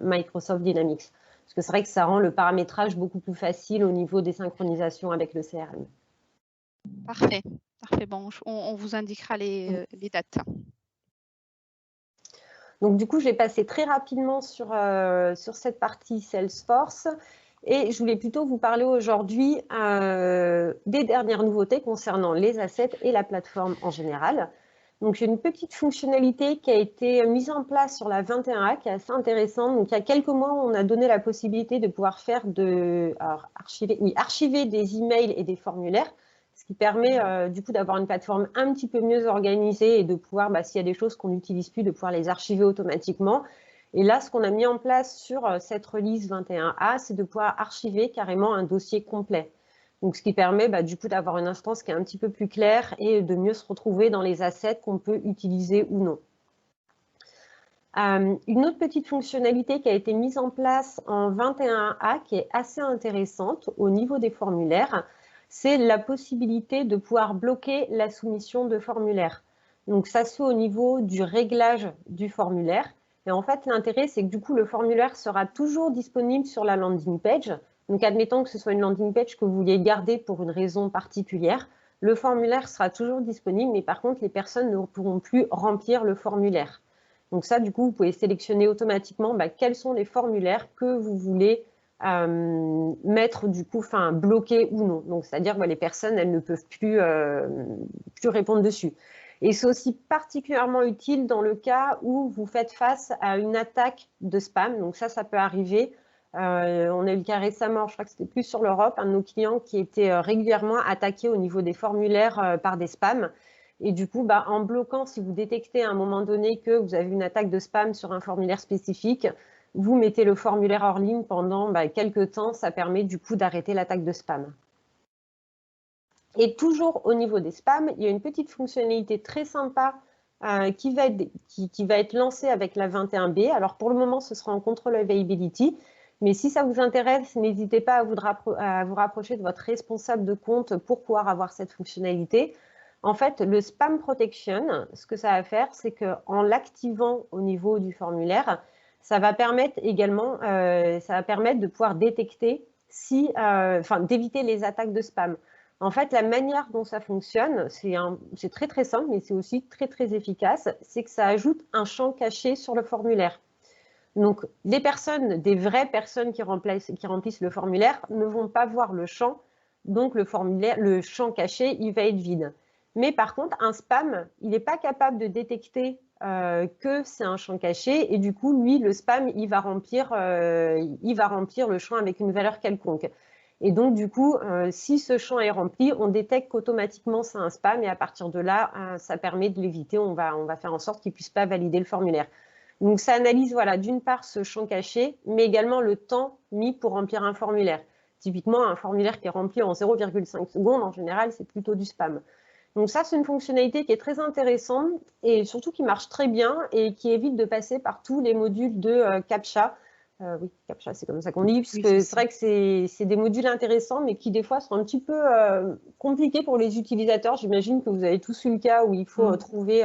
Microsoft Dynamics. Parce que c'est vrai que ça rend le paramétrage beaucoup plus facile au niveau des synchronisations avec le CRM. Parfait. Parfait. Bon, on vous indiquera les dates. Donc, du coup, je vais passer très rapidement sur cette partie Salesforce. Et je voulais plutôt vous parler aujourd'hui des dernières nouveautés concernant les assets et la plateforme en général. Donc, j'ai une petite fonctionnalité qui a été mise en place sur la 21A qui est assez intéressante. Donc, il y a quelques mois, on a donné la possibilité de pouvoir faire archiver des emails et des formulaires, ce qui permet du coup d'avoir une plateforme un petit peu mieux organisée et de pouvoir, s'il y a des choses qu'on n'utilise plus, de pouvoir les archiver automatiquement. Et là, ce qu'on a mis en place sur cette release 21A, c'est de pouvoir archiver carrément un dossier complet. Donc, ce qui permet du coup d'avoir une instance qui est un petit peu plus claire et de mieux se retrouver dans les assets qu'on peut utiliser ou non. Une autre petite fonctionnalité qui a été mise en place en 21A qui est assez intéressante au niveau des formulaires, c'est la possibilité de pouvoir bloquer la soumission de formulaires. Donc, ça se fait au niveau du réglage du formulaire. Et en fait, l'intérêt, c'est que du coup, le formulaire sera toujours disponible sur la landing page. Donc, admettons que ce soit une landing page que vous vouliez garder pour une raison particulière, le formulaire sera toujours disponible, mais par contre, les personnes ne pourront plus remplir le formulaire. Donc ça, du coup, vous pouvez sélectionner automatiquement quels sont les formulaires que vous voulez mettre, du coup, bloquer ou non. Donc, c'est-à-dire que les personnes, elles ne peuvent plus répondre dessus. Et c'est aussi particulièrement utile dans le cas où vous faites face à une attaque de spam. Donc ça peut arriver. On a eu le cas récemment, je crois que c'était plus sur l'Europe, un de nos clients qui était régulièrement attaqué au niveau des formulaires par des spams. Et du coup, en bloquant, si vous détectez à un moment donné que vous avez une attaque de spam sur un formulaire spécifique, vous mettez le formulaire hors ligne pendant quelques temps. Ça permet du coup d'arrêter l'attaque de spam. Et toujours au niveau des spams, il y a une petite fonctionnalité très sympa qui va être lancée avec la 21B. Alors pour le moment, ce sera en control availability. Mais si ça vous intéresse, n'hésitez pas à vous rapprocher de votre responsable de compte pour pouvoir avoir cette fonctionnalité. En fait, le spam protection, ce que ça va faire, c'est qu'en l'activant au niveau du formulaire, ça va permettre également de pouvoir détecter d'éviter les attaques de spam. En fait, la manière dont ça fonctionne, c'est très très simple, mais c'est aussi très très efficace, c'est que ça ajoute un champ caché sur le formulaire. Donc, des vraies personnes qui remplissent le formulaire ne vont pas voir le champ, donc le champ caché, il va être vide. Mais par contre, un spam, il n'est pas capable de détecter que c'est un champ caché et du coup, lui, le spam, il va remplir le champ avec une valeur quelconque. Et donc, du coup, si ce champ est rempli, on détecte qu'automatiquement, c'est un spam et à partir de là, ça permet de l'éviter. On va faire en sorte qu'il ne puisse pas valider le formulaire. Donc, ça analyse, d'une part, ce champ caché, mais également le temps mis pour remplir un formulaire. Typiquement, un formulaire qui est rempli en 0,5 secondes, en général, c'est plutôt du spam. Donc ça, c'est une fonctionnalité qui est très intéressante et surtout qui marche très bien et qui évite de passer par tous les modules de CAPTCHA. Oui, CAPTCHA, c'est comme ça qu'on dit, parce que c'est vrai que c'est des modules intéressants, mais qui des fois sont un petit peu compliqués pour les utilisateurs. J'imagine que vous avez tous eu le cas où il faut trouver...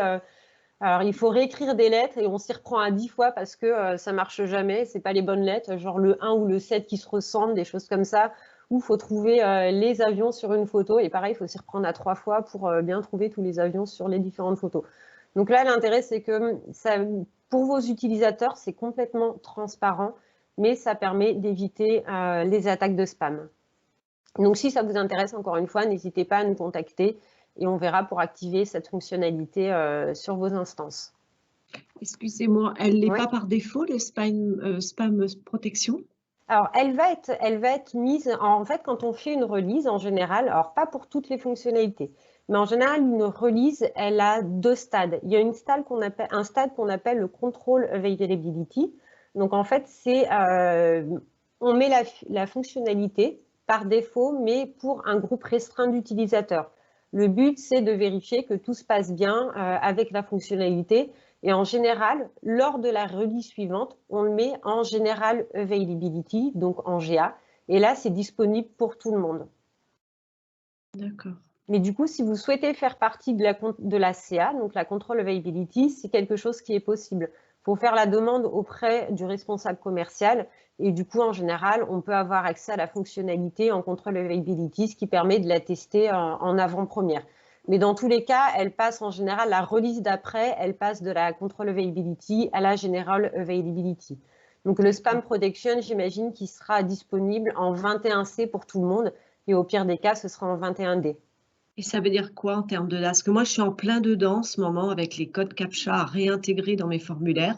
alors, il faut réécrire des lettres et on s'y reprend à 10 fois parce que ça ne marche jamais. Ce n'est pas les bonnes lettres, genre le 1 ou le 7 qui se ressemblent, des choses comme ça, où il faut trouver les avions sur une photo. Et pareil, il faut s'y reprendre à 3 fois pour bien trouver tous les avions sur les différentes photos. Donc là, l'intérêt, c'est que pour vos utilisateurs, c'est complètement transparent, mais ça permet d'éviter les attaques de spam. Donc, si ça vous intéresse, encore une fois, n'hésitez pas à nous contacter et on verra pour activer cette fonctionnalité sur vos instances. Excusez-moi, elle n'est Oui. pas par défaut, le spam protection? Alors, elle va être mise, en fait, quand on fait une release, en général, alors pas pour toutes les fonctionnalités, mais en général, une release, elle a 2 stades. Il y a un stade qu'on appelle le control availability. Donc, en fait, on met la fonctionnalité par défaut, mais pour un groupe restreint d'utilisateurs. Le but, c'est de vérifier que tout se passe bien avec la fonctionnalité. Et en général, lors de la release suivante, on le met en General Availability, donc en GA. Et là, c'est disponible pour tout le monde. D'accord. Mais du coup, si vous souhaitez faire partie de la CA, donc la Control Availability, c'est quelque chose qui est possible. Il faut faire la demande auprès du responsable commercial. Et du coup, en général, on peut avoir accès à la fonctionnalité en Control Availability, ce qui permet de la tester en avant-première. Mais dans tous les cas, elle passe en général, la release d'après, elle passe de la Control Availability à la General Availability. Donc le Spam Protection, j'imagine qu'il sera disponible en 21C pour tout le monde. Et au pire des cas, ce sera en 21D. Et ça veut dire quoi en termes de parce que moi, je suis en plein dedans en ce moment avec les codes CAPTCHA à réintégrer dans mes formulaires.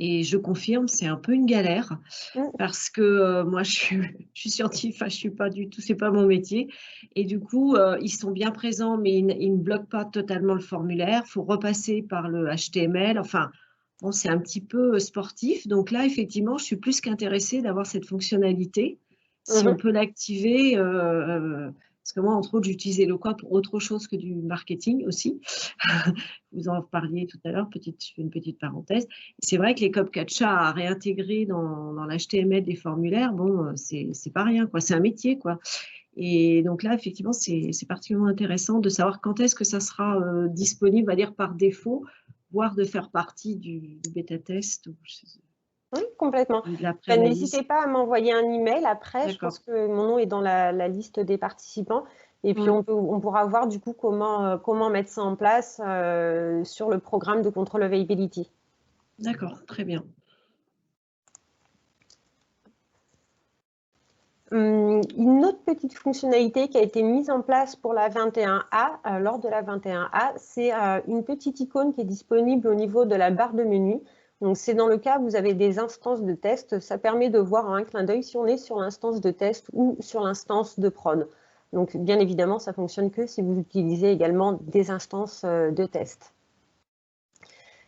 Et je confirme, c'est un peu une galère parce que moi, je suis scientifique, enfin, je suis pas du tout, c'est pas mon métier. Et du coup, ils sont bien présents, mais ils ne bloquent pas totalement le formulaire. Il faut repasser par le HTML. Enfin, bon, c'est un petit peu sportif. Donc là, effectivement, je suis plus qu'intéressée d'avoir cette fonctionnalité. Si on peut l'activer, parce que moi, entre autres, j'utilisais Eloqua pour autre chose que du marketing aussi. Vous en parliez tout à l'heure, je fais une petite parenthèse. C'est vrai que les codes CAPTCHA à réintégrer dans l'HTML des formulaires, bon, c'est pas rien, quoi. C'est un métier, quoi. Et donc là, effectivement, c'est particulièrement intéressant de savoir quand est-ce que ça sera disponible, on va dire par défaut, voire de faire partie du bêta-test. Oui, complètement. N'hésitez pas à m'envoyer un email après. Je pense que mon nom est dans la liste des participants. Et puis, on pourra voir du coup comment mettre ça en place sur le programme de Control Availability. D'accord, très bien. Une autre petite fonctionnalité qui a été mise en place pour la 21A, lors de la 21A, c'est une petite icône qui est disponible au niveau de la barre de menu. Donc, c'est dans le cas où vous avez des instances de test. Ça permet de voir en un clin d'œil si on est sur l'instance de test ou sur l'instance de prod. Donc, bien évidemment, ça ne fonctionne que si vous utilisez également des instances de test.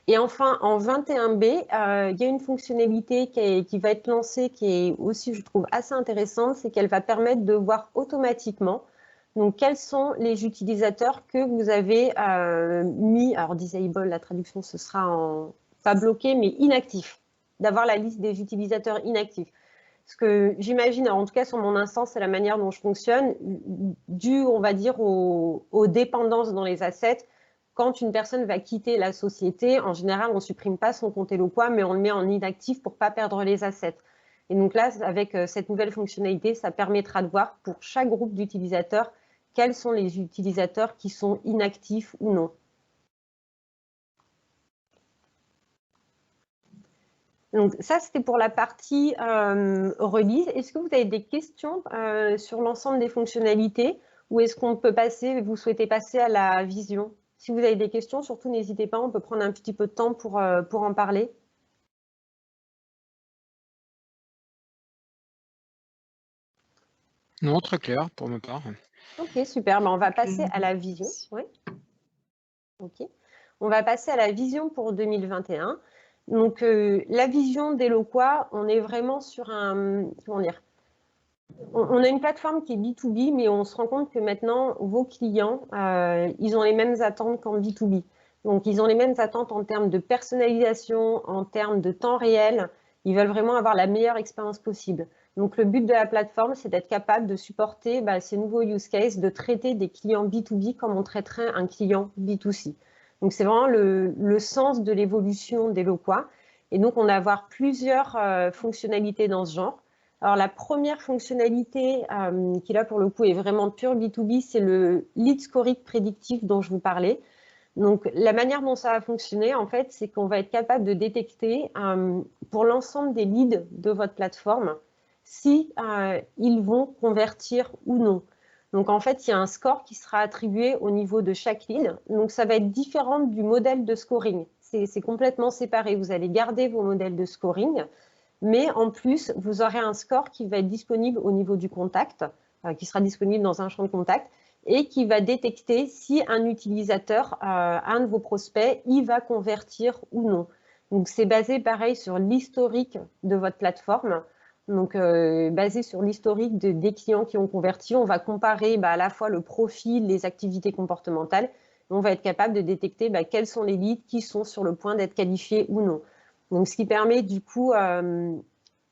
Et enfin, en 21B, il y a une fonctionnalité qui va être lancée qui est aussi, je trouve, assez intéressante, c'est qu'elle va permettre de voir automatiquement donc, quels sont les utilisateurs que vous avez mis, alors disable, la traduction, ce sera en pas bloqué, mais inactif, d'avoir la liste des utilisateurs inactifs. Parce que j'imagine, en tout cas sur mon instance, c'est la manière dont je fonctionne, dû, on va dire, aux dépendances dans les assets. Quand une personne va quitter la société, en général, on ne supprime pas son compte Eloqua, mais on le met en inactif pour ne pas perdre les assets. Et donc là, avec cette nouvelle fonctionnalité, ça permettra de voir pour chaque groupe d'utilisateurs quels sont les utilisateurs qui sont inactifs ou non. Donc ça, c'était pour la partie release. Est-ce que vous avez des questions sur l'ensemble des fonctionnalités ou est-ce qu'on peut passer, vous souhaitez passer à la vision? Si vous avez des questions, surtout n'hésitez pas, on peut prendre un petit peu de temps pour en parler. Non, très clair pour ma part. Ok, super. Ben, on va passer à la vision. Oui. Ok. On va passer à la vision pour 2021. Donc, la vision d'Eloqua, on est vraiment sur un... Comment dire? On a une plateforme qui est B2B, mais on se rend compte que maintenant, vos clients, ils ont les mêmes attentes qu'en B2B. Donc, ils ont les mêmes attentes en termes de personnalisation, en termes de temps réel. Ils veulent vraiment avoir la meilleure expérience possible. Donc, le but de la plateforme, c'est d'être capable de supporter ces nouveaux use cases, de traiter des clients B2B comme on traiterait un client B2C. Donc, c'est vraiment le sens de l'évolution d'Eloqua. Et donc, on va avoir plusieurs fonctionnalités dans ce genre. Alors, la première fonctionnalité qui, là, pour le coup, est vraiment pure B2B, c'est le lead scoring prédictif dont je vous parlais. Donc, la manière dont ça va fonctionner, en fait, c'est qu'on va être capable de détecter pour l'ensemble des leads de votre plateforme si ils vont convertir ou non. Donc, en fait, il y a un score qui sera attribué au niveau de chaque lead. Donc, ça va être différent du modèle de scoring. C'est complètement séparé. Vous allez garder vos modèles de scoring, mais en plus, vous aurez un score qui va être disponible au niveau du contact, qui sera disponible dans un champ de contact, et qui va détecter si un utilisateur, un de vos prospects, il va convertir ou non. Donc, c'est basé, pareil, sur l'historique de votre plateforme. Donc, basé sur l'historique des clients qui ont converti, on va comparer à la fois le profil, les activités comportementales. Et on va être capable de détecter quels sont les leads qui sont sur le point d'être qualifiés ou non. Donc, ce qui permet du coup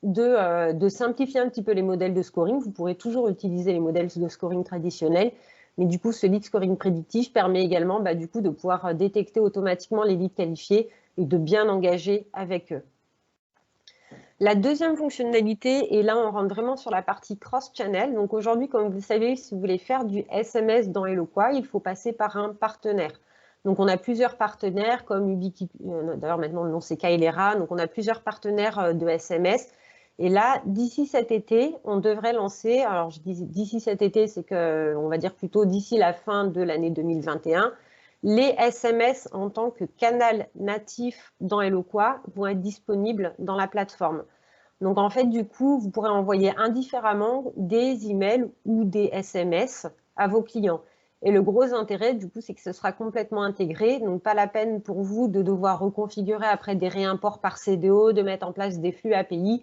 de simplifier un petit peu les modèles de scoring. Vous pourrez toujours utiliser les modèles de scoring traditionnels, mais du coup, ce lead scoring prédictif permet également du coup, de pouvoir détecter automatiquement les leads qualifiés et de bien engager avec eux. La deuxième fonctionnalité, et là on rentre vraiment sur la partie cross-channel. Donc aujourd'hui, comme vous le savez, si vous voulez faire du SMS dans Eloqua, il faut passer par un partenaire. Donc on a plusieurs partenaires comme Ubiquiti, d'ailleurs maintenant le nom c'est Kailera, donc on a plusieurs partenaires de SMS. Et là, d'ici cet été, on devrait lancer, alors je dis d'ici cet été, c'est que on va dire plutôt d'ici la fin de l'année 2021, les SMS en tant que canal natif dans Eloqua vont être disponibles dans la plateforme. Donc, en fait, du coup, vous pourrez envoyer indifféremment des emails ou des SMS à vos clients. Et le gros intérêt, du coup, c'est que ce sera complètement intégré. Donc, pas la peine pour vous de devoir reconfigurer après des réimports par CDO, de mettre en place des flux API.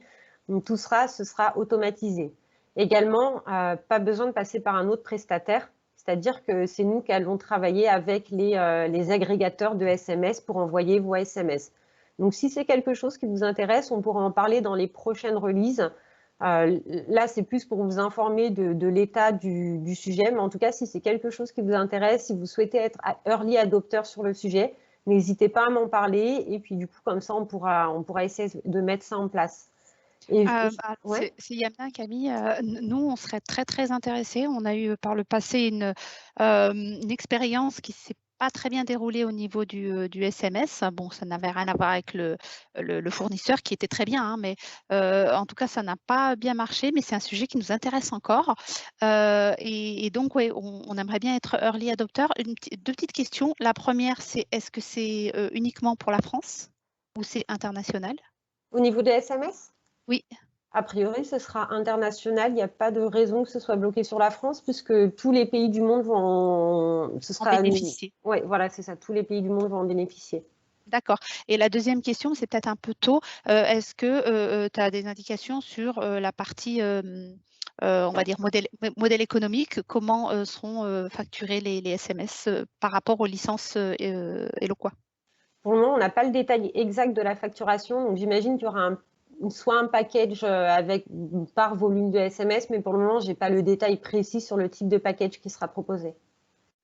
Donc, tout ce sera automatisé. Également, pas besoin de passer par un autre prestataire. C'est-à-dire que c'est nous qui allons travailler avec les agrégateurs de SMS pour envoyer vos SMS. Donc, si c'est quelque chose qui vous intéresse, on pourra en parler dans les prochaines releases. Là, c'est plus pour vous informer de l'état du sujet. Mais en tout cas, si c'est quelque chose qui vous intéresse, si vous souhaitez être early adopter sur le sujet, n'hésitez pas à m'en parler. Et puis, du coup, comme ça, on pourra essayer de mettre ça en place. C'est Yamna, Camille. Nous, on serait très, très intéressés. On a eu par le passé une expérience qui s'est pas très bien déroulée au niveau du SMS. Bon, ça n'avait rien à voir avec le fournisseur qui était très bien, hein, mais en tout cas, ça n'a pas bien marché, mais c'est un sujet qui nous intéresse encore. Et donc, ouais, on aimerait bien être early adopter. Deux petites questions. La première, c'est est-ce que c'est uniquement pour la France ou c'est international? Au niveau des SMS? Oui. A priori, ce sera international. Il n'y a pas de raison que ce soit bloqué sur la France, puisque tous les pays du monde vont en bénéficier. Oui, voilà, c'est ça. Tous les pays du monde vont en bénéficier. D'accord. Et la deuxième question, c'est peut-être un peu tôt. Est-ce que tu as des indications sur la partie, on va dire, modèle économique? Comment seront facturés les SMS par rapport aux licences Eloqua? Pour le moment, on n'a pas le détail exact de la facturation. Donc, j'imagine qu'il y aura soit un package avec par volume de SMS, mais pour le moment, je n'ai pas le détail précis sur le type de package qui sera proposé.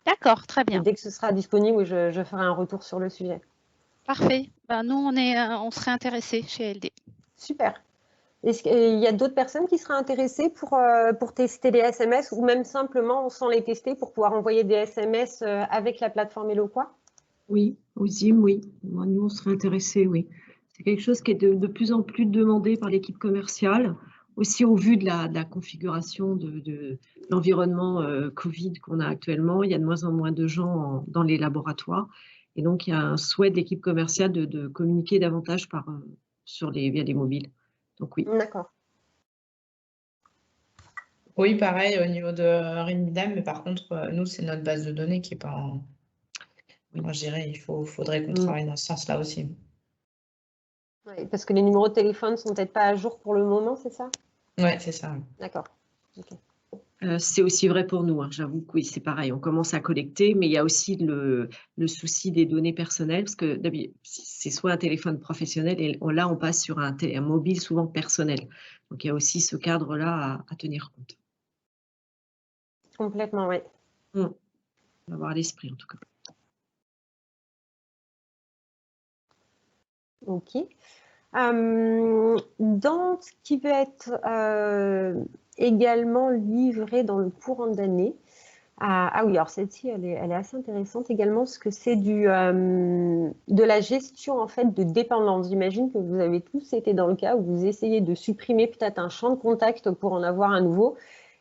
D'accord, très bien. Et dès que ce sera disponible, je ferai un retour sur le sujet. Parfait. Nous, on serait intéressés chez LD. Super. Est-ce qu'il y a d'autres personnes qui seraient intéressées pour tester les SMS ou même simplement sans les tester pour pouvoir envoyer des SMS avec la plateforme Eloqua? Oui, au ZIM, oui. Nous, on serait intéressés, oui. C'est quelque chose qui est de plus en plus demandé par l'équipe commerciale, aussi au vu de la configuration de l'environnement Covid qu'on a actuellement. Il y a de moins en moins de gens dans les laboratoires. Et donc, il y a un souhait de l'équipe commerciale de communiquer davantage via des mobiles. Donc, oui. D'accord. Oui, pareil au niveau de Rinidam, mais par contre, nous, c'est notre base de données qui n'est pas en... Moi, je dirais il faudrait qu'on travaille dans ce sens-là aussi. Oui, parce que les numéros de téléphone ne sont peut-être pas à jour pour le moment, c'est ça? Oui, c'est ça. D'accord. Okay. C'est aussi vrai pour nous, hein. J'avoue que oui, c'est pareil, on commence à collecter, mais il y a aussi le souci des données personnelles, parce que c'est soit un téléphone professionnel, et là, on passe sur un mobile souvent personnel. Donc, il y a aussi ce cadre-là à tenir compte. Complètement, oui. On va avoir à l'esprit, en tout cas. OK. Dans ce qui va être également livré dans le courant d'année, ah oui, alors celle-ci, elle est assez intéressante également, parce que c'est de la gestion en fait de dépendance. J'imagine que vous avez tous été dans le cas où vous essayez de supprimer peut-être un champ de contact pour en avoir un nouveau.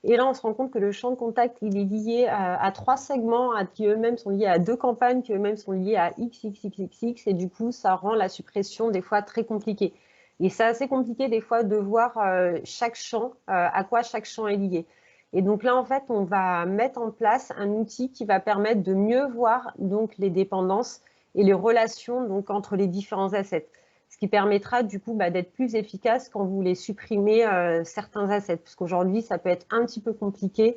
Et là, on se rend compte que le champ de contact, il est lié à 3 segments qui eux-mêmes sont liés à 2 campagnes, qui eux-mêmes sont liés à XXXXX. Et du coup, ça rend la suppression des fois très compliquée. Et c'est assez compliqué des fois de voir chaque champ, à quoi chaque champ est lié. Et donc là, en fait, on va mettre en place un outil qui va permettre de mieux voir donc, les dépendances et les relations donc, entre les différents assets. Ce qui permettra du coup d'être plus efficace quand vous voulez supprimer certains assets. Parce qu'aujourd'hui, ça peut être un petit peu compliqué.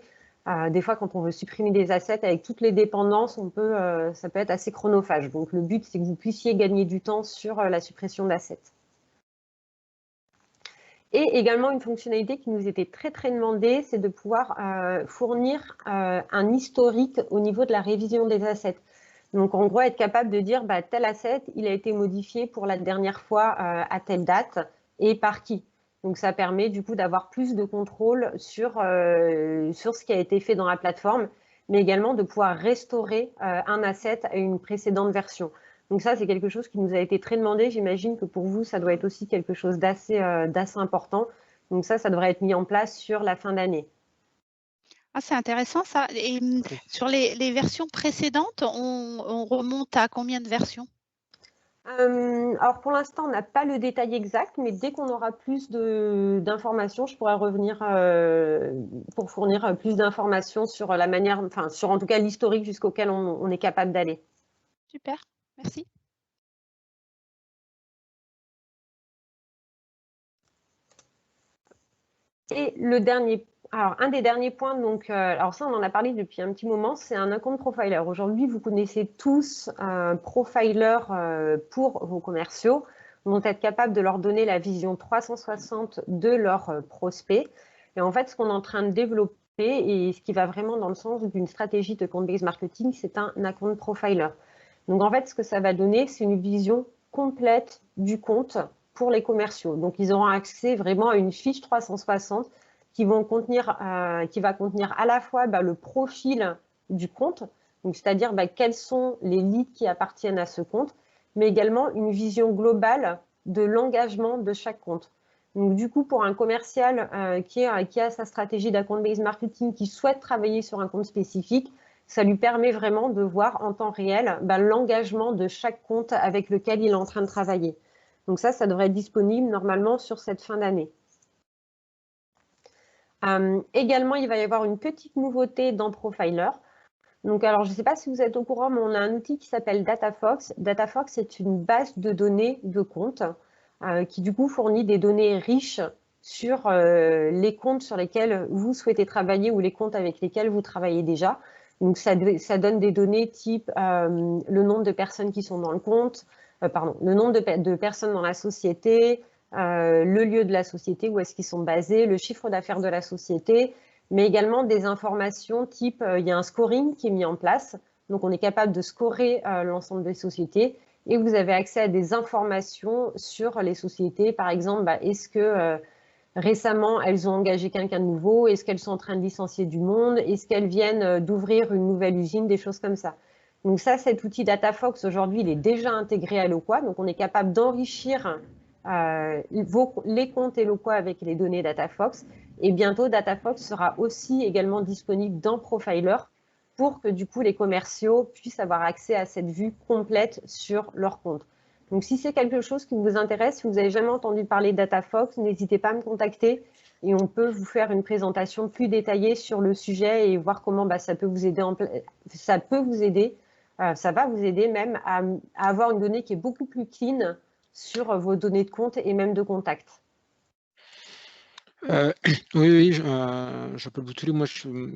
Des fois, quand on veut supprimer des assets avec toutes les dépendances, ça peut être assez chronophage. Donc le but, c'est que vous puissiez gagner du temps sur la suppression d'assets. Et également, une fonctionnalité qui nous était très, très demandée, c'est de pouvoir fournir un historique au niveau de la révision des assets. Donc, en gros, être capable de dire tel asset, il a été modifié pour la dernière fois à telle date et par qui. Donc, ça permet du coup d'avoir plus de contrôle sur ce qui a été fait dans la plateforme, mais également de pouvoir restaurer un asset à une précédente version. Donc ça, c'est quelque chose qui nous a été très demandé. J'imagine que pour vous, ça doit être aussi quelque chose d'assez important. Donc ça devrait être mis en place sur la fin d'année. Ah, c'est intéressant ça. Et sur les versions précédentes, on remonte à combien de versions? Alors pour l'instant, on n'a pas le détail exact, mais dès qu'on aura plus d'informations, je pourrais revenir pour fournir plus d'informations sur la manière, enfin sur en tout cas l'historique jusqu'auquel on est capable d'aller. Super, merci. Et le dernier, alors un des derniers points, donc, alors ça on en a parlé depuis un petit moment, c'est un account profiler. Aujourd'hui, vous connaissez tous un profiler pour vos commerciaux, vont être capables de leur donner la vision 360 de leurs prospects. Et en fait, ce qu'on est en train de développer et ce qui va vraiment dans le sens d'une stratégie de compte-based marketing, c'est un account profiler. Donc en fait, ce que ça va donner, c'est une vision complète du compte pour les commerciaux. Donc, ils auront accès vraiment à une fiche 360 qui va contenir à la fois le profil du compte, c'est-à-dire quels sont les leads qui appartiennent à ce compte, mais également une vision globale de l'engagement de chaque compte. Donc, du coup, pour un commercial qui a sa stratégie d'account-based marketing, qui souhaite travailler sur un compte spécifique, ça lui permet vraiment de voir en temps réel l'engagement de chaque compte avec lequel il est en train de travailler. Donc ça devrait être disponible normalement sur cette fin d'année. Également, il va y avoir une petite nouveauté dans Profiler. Donc, alors, je ne sais pas si vous êtes au courant, mais on a un outil qui s'appelle Datafox. Datafox est une base de données de comptes qui, du coup, fournit des données riches sur les comptes sur lesquels vous souhaitez travailler ou les comptes avec lesquels vous travaillez déjà. Donc, ça donne des données type le nombre de personnes qui sont dans le compte, le nombre de personnes dans la société, le lieu de la société, où est-ce qu'ils sont basés, le chiffre d'affaires de la société, mais également des informations type, il y a un scoring qui est mis en place. Donc, on est capable de scorer l'ensemble des sociétés et vous avez accès à des informations sur les sociétés. Par exemple, est-ce que récemment, elles ont engagé quelqu'un de nouveau? Est-ce qu'elles sont en train de licencier du monde? Est-ce qu'elles viennent d'ouvrir une nouvelle usine? Des choses comme ça. Donc ça, cet outil Datafox, aujourd'hui, il est déjà intégré à Eloqua. Donc, on est capable d'enrichir les comptes Eloqua avec les données Datafox. Et bientôt, Datafox sera aussi également disponible dans Profiler pour que, du coup, les commerciaux puissent avoir accès à cette vue complète sur leur compte. Donc, si c'est quelque chose qui vous intéresse, si vous n'avez jamais entendu parler de Datafox, n'hésitez pas à me contacter et on peut vous faire une présentation plus détaillée sur le sujet et voir comment ça peut vous aider. Ça va vous aider même à avoir une donnée qui est beaucoup plus clean sur vos données de compte et même de contact. Oui, Jean-Paul Boutoulou, moi,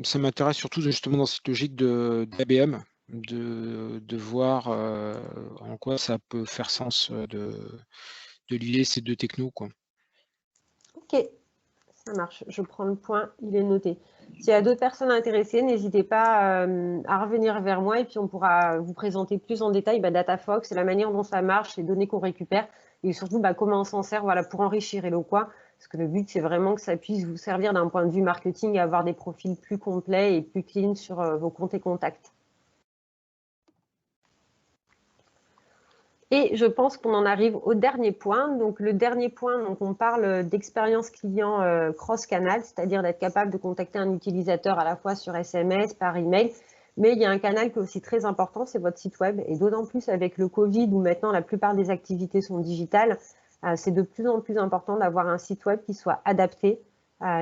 ça m'intéresse surtout justement dans cette logique d'ABM, de voir en quoi ça peut faire sens de lier ces deux technos, quoi. Ok, ça marche. Je prends le point, il est noté. S'il y a d'autres personnes intéressées, n'hésitez pas à revenir vers moi et puis on pourra vous présenter plus en détail Datafox et la manière dont ça marche, les données qu'on récupère et surtout comment on s'en sert pour enrichir Eloqua. Parce que le but, c'est vraiment que ça puisse vous servir d'un point de vue marketing et avoir des profils plus complets et plus clean sur vos comptes et contacts. Et je pense qu'on en arrive au dernier point. Donc, le dernier point, donc on parle d'expérience client cross-canal, c'est-à-dire d'être capable de contacter un utilisateur à la fois sur SMS, par email. Mais il y a un canal qui est aussi très important, c'est votre site web. Et d'autant plus avec le Covid, où maintenant la plupart des activités sont digitales, c'est de plus en plus important d'avoir un site web qui soit adapté,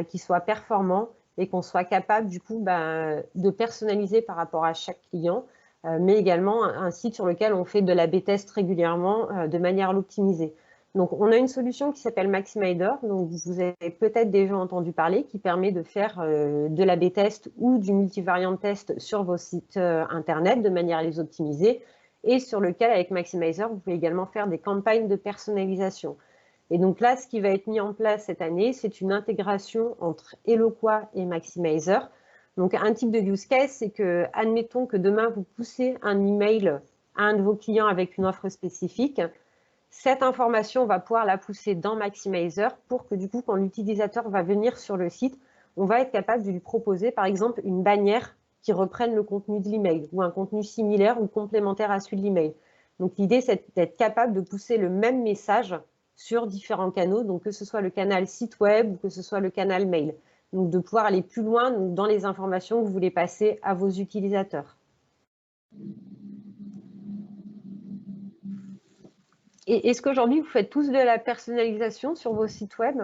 qui soit performant et qu'on soit capable du coup de personnaliser par rapport à chaque client. Mais également un site sur lequel on fait de l'A/B test régulièrement de manière à l'optimiser. Donc, on a une solution qui s'appelle Maximizer, donc vous avez peut-être déjà entendu parler, qui permet de faire de l'A/B test ou du multivariant test sur vos sites Internet de manière à les optimiser, et sur lequel, avec Maximizer, vous pouvez également faire des campagnes de personnalisation. Et donc là, ce qui va être mis en place cette année, c'est une intégration entre Eloqua et Maximizer. Donc, un type de use case, c'est que, admettons que demain, vous poussez un email à un de vos clients avec une offre spécifique. Cette information, on va pouvoir la pousser dans Maximizer pour que, du coup, quand l'utilisateur va venir sur le site, on va être capable de lui proposer, par exemple, une bannière qui reprenne le contenu de l'email ou un contenu similaire ou complémentaire à celui de l'email. Donc, l'idée, c'est d'être capable de pousser le même message sur différents canaux, donc que ce soit le canal site web ou que ce soit le canal mail. Donc, de pouvoir aller plus loin dans les informations que vous voulez passer à vos utilisateurs. Et est-ce qu'aujourd'hui, vous faites tous de la personnalisation sur vos sites web?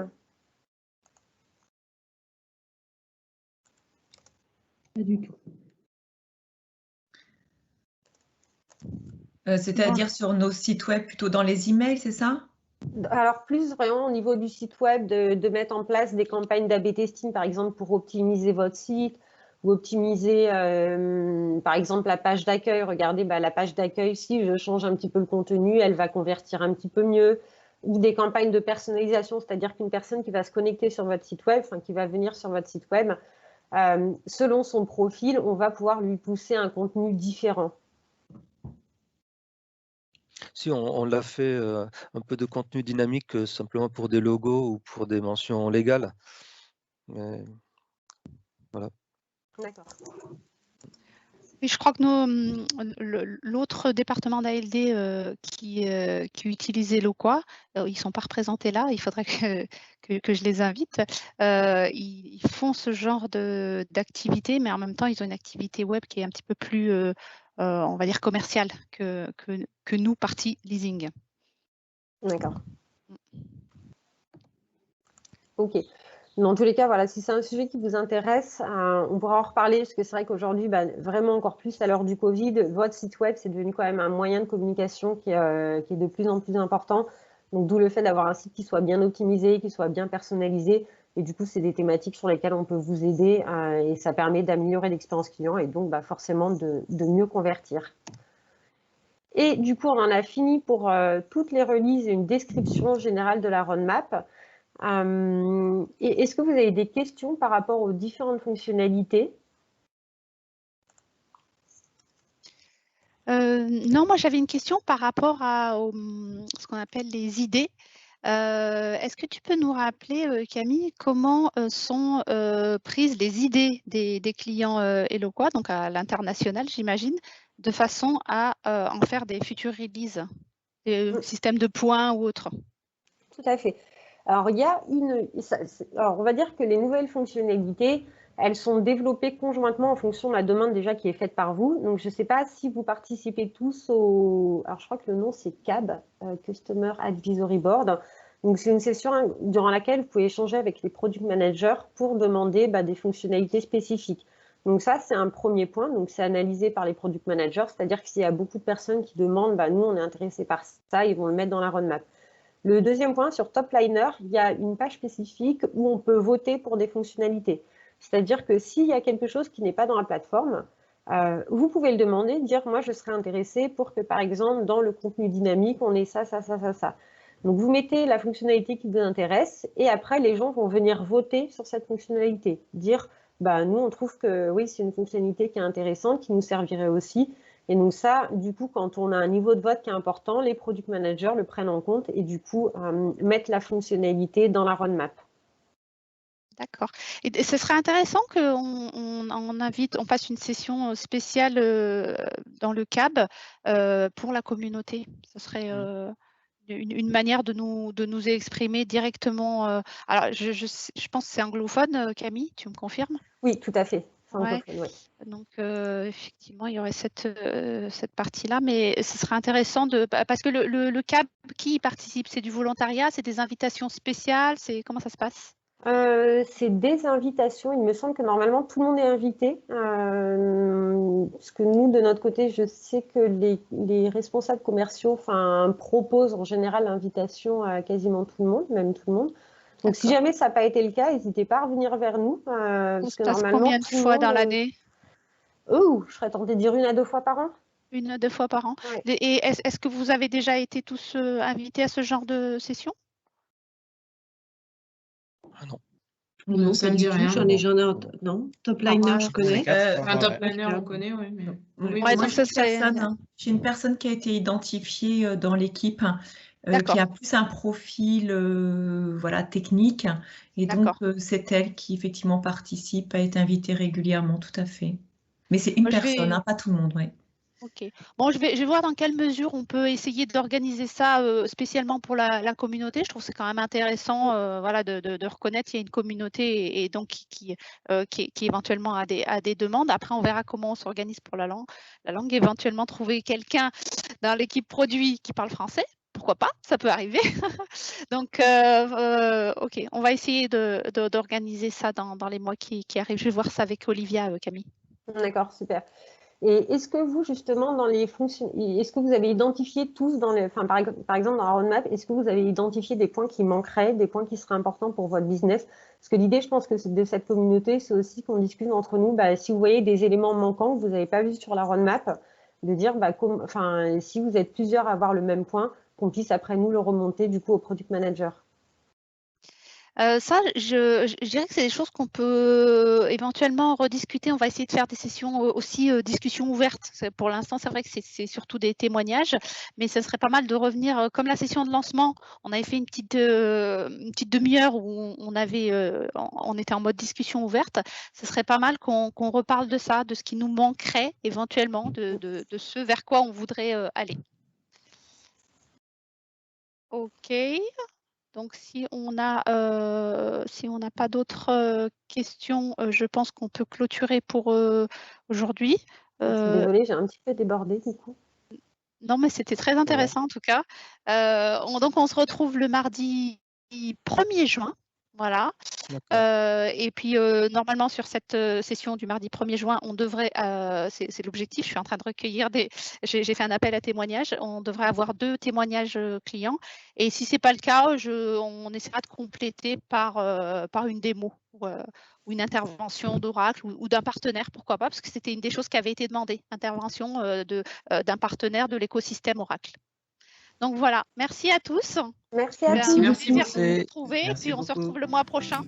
Pas du tout. C'est-à-dire sur nos sites web, plutôt dans les emails, c'est ça? Alors, plus vraiment au niveau du site web, de mettre en place des campagnes d'A/B testing, par exemple, pour optimiser votre site ou optimiser, par exemple, la page d'accueil. Regardez, la page d'accueil, si je change un petit peu le contenu, elle va convertir un petit peu mieux. Ou des campagnes de personnalisation, c'est-à-dire qu'une personne qui va se connecter sur votre site web, enfin, qui va venir sur votre site web, selon son profil, on va pouvoir lui pousser un contenu différent. Si on l'a fait un peu de contenu dynamique simplement pour des logos ou pour des mentions légales. Mais, voilà. D'accord. Oui, je crois que l'autre département d'ALD qui utilisait Eloqua, ils ne sont pas représentés là, il faudrait que je les invite. Ils font ce genre d'activité, mais en même temps, ils ont une activité web qui est un petit peu plus, on va dire, commerciale que nous, partie leasing. D'accord. Ok. Dans tous les cas, voilà, si c'est un sujet qui vous intéresse, on pourra en reparler, parce que c'est vrai qu'aujourd'hui, vraiment encore plus à l'heure du Covid, votre site web, c'est devenu quand même un moyen de communication qui est de plus en plus important. Donc, d'où le fait d'avoir un site qui soit bien optimisé, qui soit bien personnalisé. Et du coup, c'est des thématiques sur lesquelles on peut vous aider et ça permet d'améliorer l'expérience client et donc forcément de mieux convertir. Et du coup, on en a fini pour toutes les releases et une description générale de la roadmap. Est-ce que vous avez des questions par rapport aux différentes fonctionnalités? Non, moi j'avais une question par rapport à ce qu'on appelle les idées. Est-ce que tu peux nous rappeler, Camille, comment sont prises les idées des clients Eloqua, donc à l'international, j'imagine, de façon à en faire des futures releases, des systèmes de points ou autres? Tout à fait. Alors, on va dire que les nouvelles fonctionnalités, elles sont développées conjointement en fonction de la demande déjà qui est faite par vous. Donc, je ne sais pas si vous participez tous alors je crois que le nom c'est CAB, Customer Advisory Board. Donc, c'est une session durant laquelle vous pouvez échanger avec les product managers pour demander des fonctionnalités spécifiques. Donc ça, c'est un premier point. Donc, c'est analysé par les product managers, c'est-à-dire que s'il y a beaucoup de personnes qui demandent, nous, on est intéressé par ça, ils vont le mettre dans la roadmap. Le deuxième point, sur Topliner, il y a une page spécifique où on peut voter pour des fonctionnalités. C'est-à-dire que s'il y a quelque chose qui n'est pas dans la plateforme, vous pouvez le demander, dire « moi, je serais intéressé pour que, par exemple, dans le contenu dynamique, on ait ça, ça, ça, ça, ça ». Donc, vous mettez la fonctionnalité qui vous intéresse et après, les gens vont venir voter sur cette fonctionnalité. Dire « nous, on trouve que oui, c'est une fonctionnalité qui est intéressante, qui nous servirait aussi ». Et donc ça, du coup, quand on a un niveau de vote qui est important, les product managers le prennent en compte et du coup, mettent la fonctionnalité dans la roadmap. D'accord. Et ce serait intéressant qu'on fasse une session spéciale dans le CAB pour la communauté. Ce serait une manière de nous exprimer directement. Alors, je pense que c'est anglophone, Camille, tu me confirmes? Oui, tout à fait. Ouais. Donc, effectivement, il y aurait cette partie-là, mais ce serait intéressant parce que le CAB, qui y participe? C'est du volontariat, c'est des invitations spéciales, comment ça se passe? C'est des invitations. Il me semble que normalement tout le monde est invité. Parce que nous, de notre côté, je sais que les responsables commerciaux proposent en général l'invitation à quasiment tout le monde, même tout le monde. Donc, si jamais ça n'a pas été le cas, n'hésitez pas à revenir vers nous. Parce que normalement, combien de fois dans l'année? Je serais tentée de dire 1 à 2 fois par an. 1 à 2 fois par an. Ouais. Et est-ce que vous avez déjà été tous invités à ce genre de session? Ah non. Non, ça ne dit rien. J'en ai non. Top Liner, je connais. Un Top Liner, on connaît, oui. Mais... Moi, j'ai une personne qui a été identifiée dans l'équipe, qui a plus un profil technique. Et donc, c'est elle qui, effectivement, participe, a été invitée régulièrement, tout à fait. Mais c'est une personne, pas tout le monde, oui. Ok. Bon, je vais voir dans quelle mesure on peut essayer d'organiser ça spécialement pour la communauté. Je trouve que c'est quand même intéressant de reconnaître qu'il y a une communauté et donc qui éventuellement a des demandes. Après, on verra comment on s'organise pour la langue. La langue, éventuellement, trouver quelqu'un dans l'équipe produit qui parle français. Pourquoi pas, ça peut arriver. Donc, ok, on va essayer d'organiser ça dans les mois qui arrivent. Je vais voir ça avec Olivia, Camille. D'accord, super. Et est-ce que vous, justement, dans les fonctions, est-ce que vous avez identifié tous par exemple, dans la roadmap, est-ce que vous avez identifié des points qui manqueraient, des points qui seraient importants pour votre business? Parce que l'idée, je pense que de cette communauté, c'est aussi qu'on discute entre nous, si vous voyez des éléments manquants que vous n'avez pas vus sur la roadmap, de dire, si vous êtes plusieurs à avoir le même point, qu'on puisse après nous le remonter du coup au product manager. Ça, je dirais que c'est des choses qu'on peut éventuellement rediscuter. On va essayer de faire des sessions aussi discussions ouvertes. Pour l'instant, c'est vrai que c'est surtout des témoignages, mais ce serait pas mal de revenir, comme la session de lancement, on avait fait une petite demi-heure où on était en mode discussion ouverte. Ce serait pas mal qu'on reparle de ça, de ce qui nous manquerait éventuellement, de ce vers quoi on voudrait aller. Ok. Donc, si on n'a pas d'autres questions, je pense qu'on peut clôturer pour aujourd'hui. Je suis désolée, j'ai un petit peu débordé du coup. Non, mais c'était très intéressant en tout cas. Donc, on se retrouve le mardi 1er juin. Voilà. Et puis, normalement, sur cette session du mardi 1er juin, on devrait, c'est l'objectif, je suis en train de recueillir j'ai fait un appel à témoignages, on devrait avoir 2 témoignages clients. Et si ce n'est pas le cas, on essaiera de compléter par une démo ou une intervention d'Oracle ou d'un partenaire, pourquoi pas, parce que c'était une des choses qui avait été demandée, intervention d'un partenaire de l'écosystème Oracle. Donc voilà, merci à tous. Merci à tous. Merci de nous retrouver, et puis on se retrouve le mois prochain.